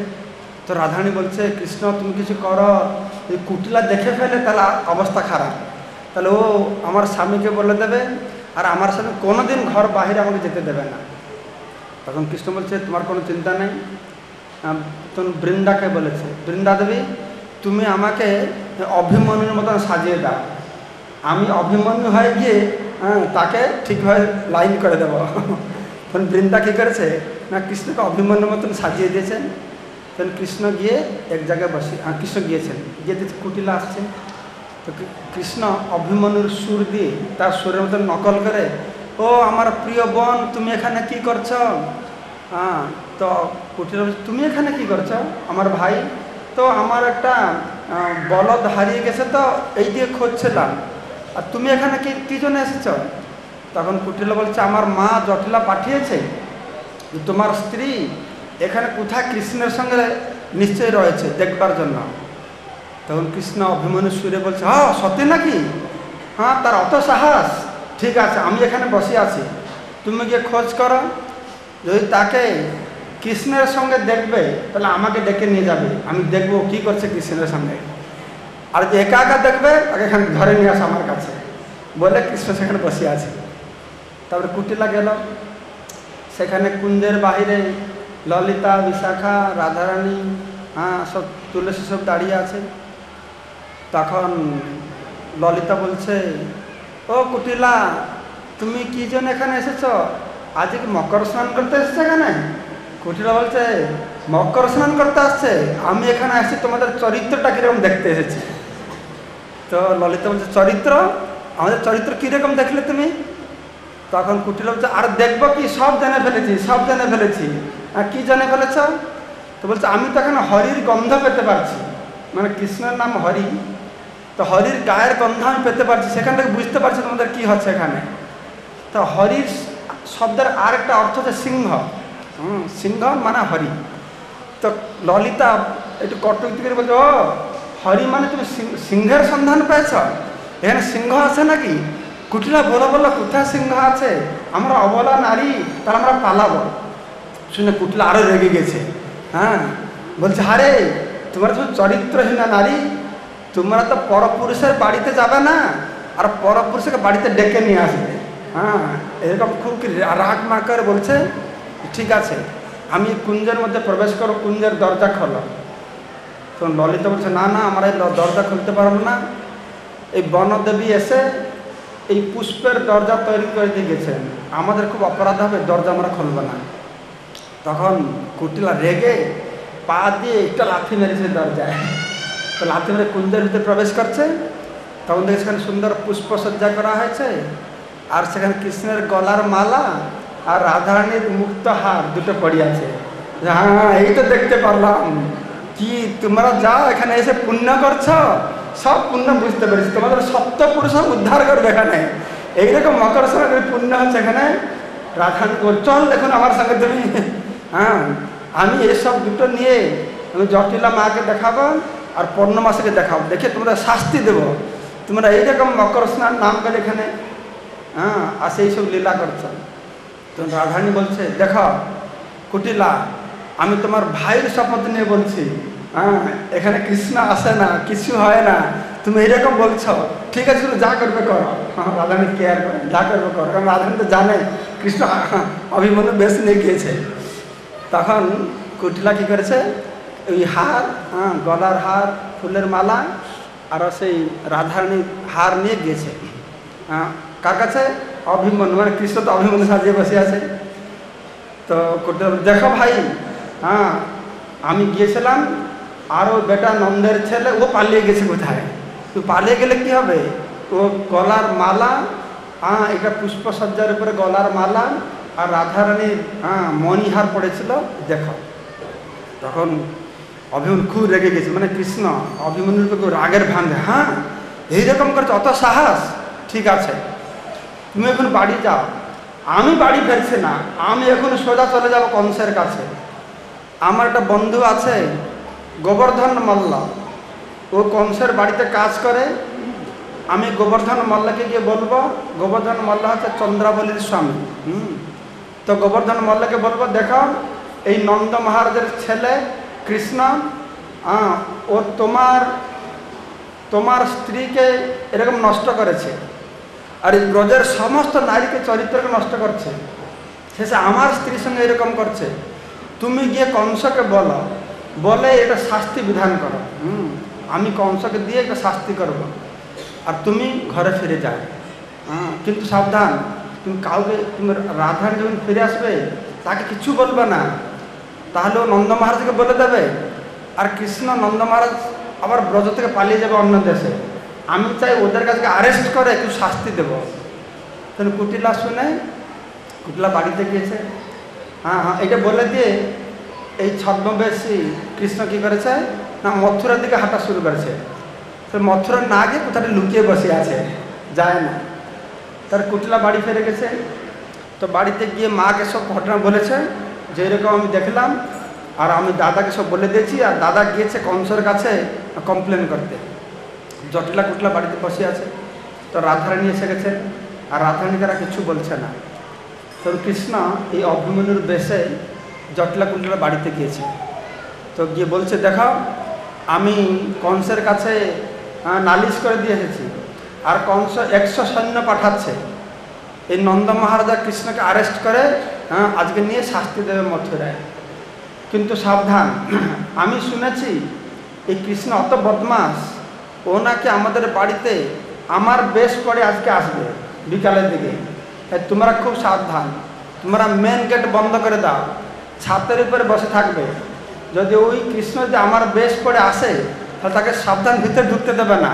তো রাধারানী বলছে কৃষ্ণ তুমি কিছু করো, যদি কুটিলা দেখে ফেলে তাহলে অবস্থা খারাপ, তাহলে ও আমার স্বামীকে বলে দেবে, আর আমার স্বামী কোনোদিন ঘর বাহিরে আমাকে যেতে দেবে না। তখন কৃষ্ণ বলছে তোমার কোনো চিন্তা নেই। তখন বৃন্দাকে বলেছে, বৃন্দা দেবী তুমি আমাকে অভিমন্যুর মতন সাজিয়ে দাও, আমি অভিমন্যু হয়ে গিয়ে তাকে ঠিকভাবে লাইন করে দেবো। তখন বৃন্দা কী করেছে না কৃষ্ণকে অভিমন্যুর মতন সাজিয়ে দিয়েছেন। তখন কৃষ্ণ গিয়ে এক জায়গায় বসে, কৃষ্ণ গিয়েছেন, গিয়ে দেখছে কুটিলা আসছে। তো কৃষ্ণ অভিমন্যুর সুর দিয়ে তার সুরের মতন নকল করে, ও আমার প্রিয় বোন তুমি এখানে কি করছো? তো কুটিলা বলছে তুমি এখানে কি করছো? আমার ভাই তো আমার একটা বলদ হারিয়ে গেছে, তো এই দিয়ে খুঁজছিলাম, আর তুমি এখানে কি জন্য এসেছ? তখন কুটিলা বলছে আমার মা জটিলা পাঠিয়েছে, তোমার স্ত্রী এখানে কোথায় কৃষ্ণের সঙ্গে নিশ্চয়ই রয়েছে দেখবার জন্য। তখন কৃষ্ণ অভিমন্যু সুরে বলছে, হ্যাঁ সত্যি নাকি? হ্যাঁ তার অত সাহস, ঠিক আছে আমি এখানে বসে আছি, তুমি গিয়ে খোঁজ করো, যদি তাকে কৃষ্ণের সঙ্গে দেখবে তাহলে আমাকে ডেকে নিয়ে যাবে, আমি দেখবো কি করছে কৃষ্ণের সঙ্গে, আর যে একা একা দেখবে তাকে এখানে ধরে নিয়ে আসো আমার কাছে, বলে কৃষ্ণ সেখানে বসে আছে। তারপরে কুটিলা গেল, সেখানে কুঞ্জের বাহিরে ললিতা বিশাখা রাধারানী সব তুলসী সব দাঁড়িয়ে আছে। তখন ললিতা বলছে, ও কুটিলা তুমি কি জন্য এখানে এসেছো? আজকে কি মকর স্নান করতে এসেছে এখানে? কুটিলা বলছে মকর স্নান করতে আসছে, আমি এখানে আসছি তোমাদের চরিত্রটা কিরকম দেখতে এসেছি। তো ললিতা বলছে চরিত্র? আমাদের চরিত্র কীরকম দেখলে তুমি? তখন কুটিলা বলছে আর দেখবো কি, সব জেনে ফেলেছি, সব জেনে ফেলেছি। আর কি জেনে ফেলেছ? তো বলছে আমি তো এখানে হরির গন্ধ পেতে পারছি, মানে কৃষ্ণের নাম হরি, তো হরির গায়ের গন্ধ আমি পেতে পারছি, সেখান থেকে বুঝতে পারছি তোমাদের কী হচ্ছে এখানে। তো হরির শব্দের আর একটা অর্থ হচ্ছে সিংহ, সিংহ মানে হরি। তো ললিতা একটু কটূক্তি করে বলছে, ও হরি মানে তুমি সিংহের সন্ধান পেয়েছ? এখানে সিংহ আছে নাকি? কুটিলা বলো বলো কোথায় সিংহ আছে? আমরা অবলা নারী, তাহলে আমরা পালাবো। শুনে কুটিলা আরও রেগে গেছে, বলছে আরে তোমরা তো চরিত্রহীনা নারী, তোমরা তো পরপুরুষের বাড়িতে যাবে না আর পরপুরুষকে বাড়িতে ডেকে নিয়ে আসবে। এরকম খুব রাগ মা করে বলছে ঠিক আছে আমি কুঞ্জের মধ্যে প্রবেশ করো, কুঞ্জের দরজা খোলো। তো ললিতা বলছে না না আমরা এই দরজা খুলতে পারবো না, এই বনদেবী এসে এই পুষ্পের দরজা তৈরি করে দিয়ে গেছেন, আমাদের খুব অপরাধ হবে, দরজা আমরা খুলব না। তখন কুটিলা রেগে পা দিয়ে একটা লাথি মেরেছে দরজায়। তো লাথি মেরে কুঞ্জের ভিতরে প্রবেশ করছে, তখন দেখে সেখানে সুন্দর পুষ্পসজ্জা করা হয়েছে, আর সেখানে কৃষ্ণের গলার মালা আর রাধারানীর মুক্ত হার দুটো পড়ে আছে। হ্যাঁ এই তো দেখতে পারলাম, কি তোমরা যাও এখানে এসে পুণ্য করছো, সব পুণ্য বুঝতে পেরেছি, তোমাদের সপ্ত পুরুষ উদ্ধার করবে এখানে, এইরকম মকর স্নানের পুণ্য হচ্ছে এখানে। রাধারানী বল চল দেখুন আমার সঙ্গে তুমি, আমি এসব দুটো নিয়ে আমি জটিলা মাকে দেখাবো আর পূর্ণমাসীকে দেখাবো, দেখে তোমরা শাস্তি দেবো, তোমরা এইরকম মকর স্নান নাম করে এখানে আর সেই সব লীলা করছো। তো রাধারানী বলছে দেখো কুটিলা, আমি তোমার ভাইয়ের শপথ নিয়ে বলছি, হ্যাঁ এখানে কৃষ্ণ আসে না, কিছু হয় না, তুমি এরকম বলছো, ঠিক আছে তুমি যা করবে করো। রাধারানী কেয়ার করে, যা করবে করো, কারণ রাধারানী তো জানে কৃষ্ণ অভিমন্যু বেশ নিয়ে গিয়েছে। তখন কুটিলা কি করেছে, ওই হার, গলার হার, ফুলের মালা আর সেই রাধারানী হার নিয়ে গিয়েছে কার কাছে, অভিমন্যু, মানে কৃষ্ণ তো অভিমন্যু সাজিয়ে বসে আছে। তো কুটিলা দেখো ভাই, আমি গিয়েছিলাম, আর ও বেটা নন্দের ছেলে ও পালিয়ে গেছে কোথায়, তো পালিয়ে গেলে কি হবে, ও গলার মালা, এটা পুষ্পসজ্জার উপরে গলার মালা আর রাধারানীর মণিহার পড়েছিল, দেখো। তখন অভিমন্যু খুব রেগে গেছে, মানে কৃষ্ণ অভিমন্যুর রাগের ভাঙে, হ্যাঁ এইরকম করছে, অত সাহস, ঠিক আছে তুমি এখন বাড়ি যাও। আমি বাড়ি ফেরছি না, আমি এখন সোজা চলে যাব কংসের কাছে। আমার একটা বন্ধু আছে গোবর্ধন মল্ল, ও কংসের বাড়িতে কাজ করে। আমি গোবর্ধন মল্লকে গিয়ে বলবো, গোবর্ধন মল্ল হচ্ছে চন্দ্রাবলীর স্বামী। তো গোবর্ধন মল্লকে বলবো, দেখো এই নন্দ মহারাজের ছেলে কৃষ্ণ, ও তোমার স্ত্রীকে এরকম নষ্ট করেছে, আর এই ব্রজের সমস্ত নারীকে চরিত্রকে নষ্ট করছে, শেষে আমার স্ত্রীর সঙ্গে এরকম করছে। তুমি গিয়ে কংসকে বলো, বলে এটা শাস্তি বিধান করো, আমি কংসকে দিয়ে একটা শাস্তি করব, আর তুমি ঘরে ফিরে যাও। কিন্তু সাবধান, তুমি কাউকে, তুমি রাধারানী যখন ফিরে আসবে তাকে কিছু বলবে না, তাহলে ও নন্দ মহারাজকে বলে দেবে, আর কৃষ্ণ নন্দ মহারাজ আবার ব্রজ থেকে পালিয়ে যাবে অন্য দেশে। আমি চাই ওদের কাছে অ্যারেস্ট করে একটু শাস্তি দেব। তখন কুটিলা শুনে, কুটিলা বাড়িতে গিয়েছে, এটা বলে দিয়ে এই ছদ্মবেশী কৃষ্ণ কী করেছে না, মথুরার দিকে হাঁটা শুরু করেছে। তো মথুরা না গিয়ে কোথাটা লুকিয়ে বসে আছে, যায় না। তার কুটিলা বাড়ি ফিরে গেছে। তো বাড়িতে গিয়ে মাকে সব ঘটনা বলেছে, যে এরকম আমি দেখলাম, আর আমি দাদাকে সব বলে দিয়েছি, আর দাদা গিয়েছে কংসের কাছে কমপ্লেন করতে। জটিলা কুটিলা বাড়িতে বসে আছে। তো রাধারানী এসে গেছে, আর রাধারানী তারা কিছু বলছে না। তো কৃষ্ণ এই অভিমন্যুর বেশে জটিলা কুটিলা বাড়িতে গিয়েছে। তো গিয়ে বলছে, দেখো আমি কংসের কাছে নালিশ করে দিয়ে এসেছি, আর কংস 100 সৈন্য পাঠাচ্ছে, এই নন্দ মহারাজা কৃষ্ণকে অ্যারেস্ট করে আজকে নিয়ে শাস্তি দেবে মথুরায়। কিন্তু সাবধান, আমি শুনেছি এই কৃষ্ণ অত বদমাস, ও নাকি আমাদের বাড়িতে আমার বেশ পরে আজকে আসবে বিকালের দিকে, তাই তোমরা খুব সাবধান, তোমরা মেন গেট বন্ধ করে দাও, ছাতের উপরে বসে থাকবে। যদি ওই কৃষ্ণ যদি আমার বেশ পরে আসে তাহলে তাকে সাবধান ভিতরে ঢুকতে দেবে না,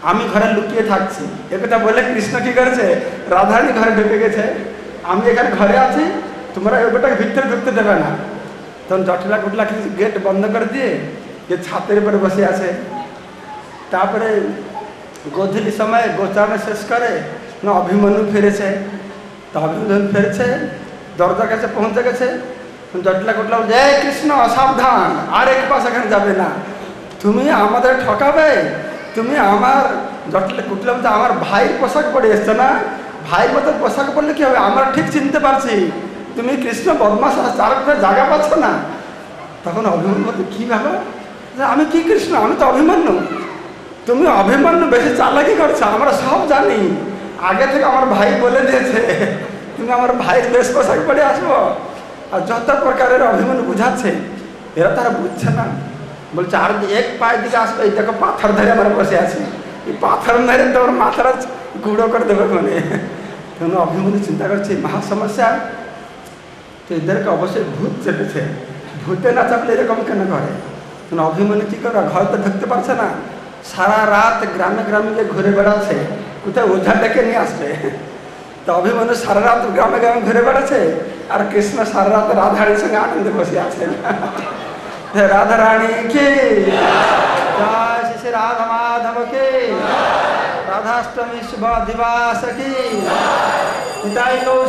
আমি ঘরে লুকিয়ে থাকছি। একথা বলে কৃষ্ণ কী করেছে, রাধারানী ঘরে ঢুকে গেছে, আমি এখানে ঘরে আছি, তোমরা ওটাকে ভিতরে ঢুকতে দেবে না। তখন জটিলা কুটিলা গেট বন্ধ করে দিয়ে যে ছাতের উপরে বসে আছে। তারপরে গোধূলি সময় গোচারণ শেষ করে না, অভিমন্যু ফিরেছে। তো অভিমন্যু ফিরেছে, দরজার কাছে পৌঁছে গেছে। জটিলা কুটিলা বলছে, এই কৃষ্ণ সাবধান, আর এক পাশ এখানে যাবে না, তুমি আমাদের ঠকাবে, তুমি আমার, জটিলা কুটিলা বলছে, আমার ভাইয়ের পোশাক পরে এসছো না, ভাইয়ের মতো পোশাক পরলে কি হবে, আমরা ঠিক চিনতে পারছি তুমি কৃষ্ণ বদমাস, চারটা জায়গা পাচ্ছ না। তখন অভিমন্যু বলতে, কী ভাবো, আমি কি কৃষ্ণ, আমি তো অভিমন্যু, তুমি অভিমন্যু বেশি চালাকি করছো, আমরা সব জানি, আগে থেকে আমার ভাই বলে দিয়েছে তুমি আমার ভাইয়ের বেশ পোশাক পরে আসবো। আর যত প্রকারের অভিমন্যু বুঝাচ্ছে, এরা তারা বুঝছে না। বলছে, আর এক পায়ের দিকে আসবে, এই দেখো পাথর ধরে আমরা বসে আছি, এই পাথর মেরে তোমার মাথাটা গুঁড়ো করে দেবে মানে। তখন অভিমন্যু চিন্তা করছে, মহা সমস্যা, তো এদেরকে অবশ্যই ভূত চেপেছে, ভূতে না চাপলে এরকম কেন করে। তখন অভিমন্যু কী করে, ঘরে তো ঢুকতে পারছে না, সারা রাত গ্রামে গ্রামে গিয়ে ঘুরে বেড়াচ্ছে, কোথায় ওঝা ডেকে নিয়ে আসবে। তো অভিমন্যু সারা রাত গ্রামে গ্রামে ঘুরে বেড়াচ্ছে, আর কৃষ্ণ সারা রাত রাধারানীর সঙ্গে আনন্দে বসে আছেন। রাধারানী কে জয়, শ্রী রাধা মাধব কে, রাধাষ্টমী শুভ দিবস কি, নিতাই গৌর